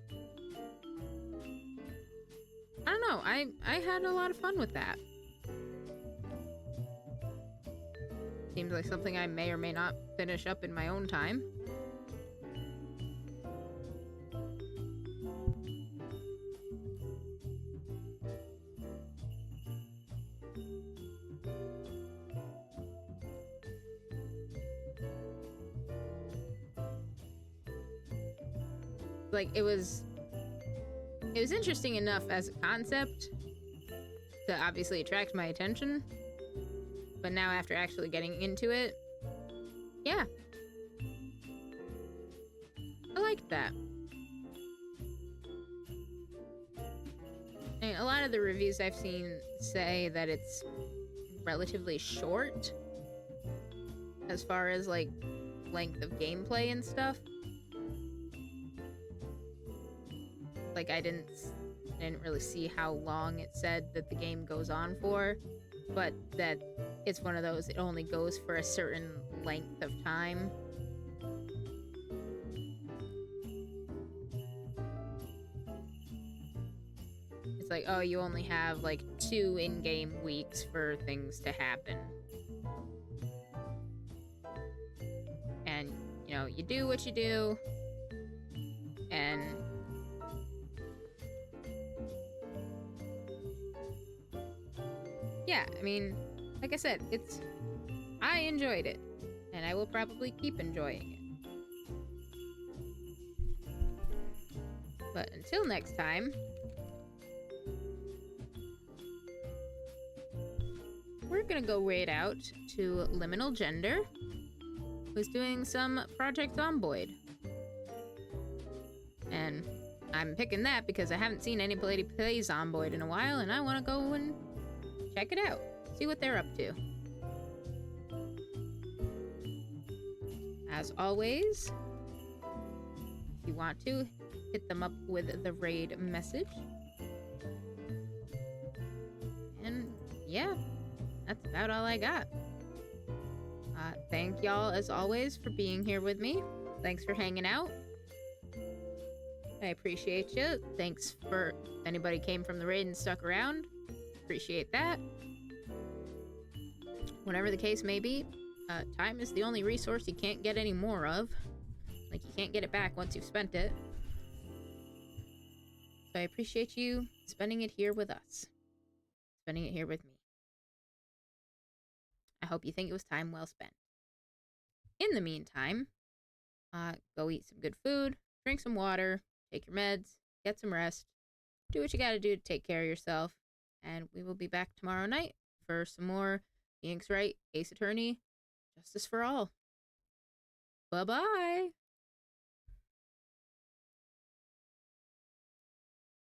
I don't know. I had a lot of fun with that. Seems like something I may or may not finish up in my own time. Like, it was interesting enough as a concept to obviously attract my attention. But now after actually getting into it, yeah. I liked that. I mean, a lot of the reviews I've seen say that it's relatively short as far as, like, length of gameplay and stuff. Like, I didn't really see how long it said that the game goes on for, but that it's one of those, it only goes for a certain length of time. It's like, oh, you only have like 2 in-game weeks for things to happen. And, you know, you do what you do, and yeah, I mean, like I said, I enjoyed it, and I will probably keep enjoying it. But until next time, we're gonna go raid out to Liminal Gender, who's doing some Project Zomboid. And I'm picking that because I haven't seen anybody play Zomboid in a while, and I want to go and check it out, see what they're up to. As always, if you want to, hit them up with the raid message. And yeah, that's about all I got. Thank y'all, as always, for being here with me. Thanks for hanging out. I appreciate you. Thanks for anybody came from the raid and stuck around. Appreciate that. Whatever the case may be, time is the only resource you can't get any more of. Like, you can't get it back once you've spent it. So I appreciate you spending it here with us. Spending it here with me. I hope you think it was time well spent. In the meantime, go eat some good food, drink some water, take your meds, get some rest, do what you gotta do to take care of yourself, and we will be back tomorrow night for some more The Ink's Right, Ace Attorney, Justice for All. Bye-bye!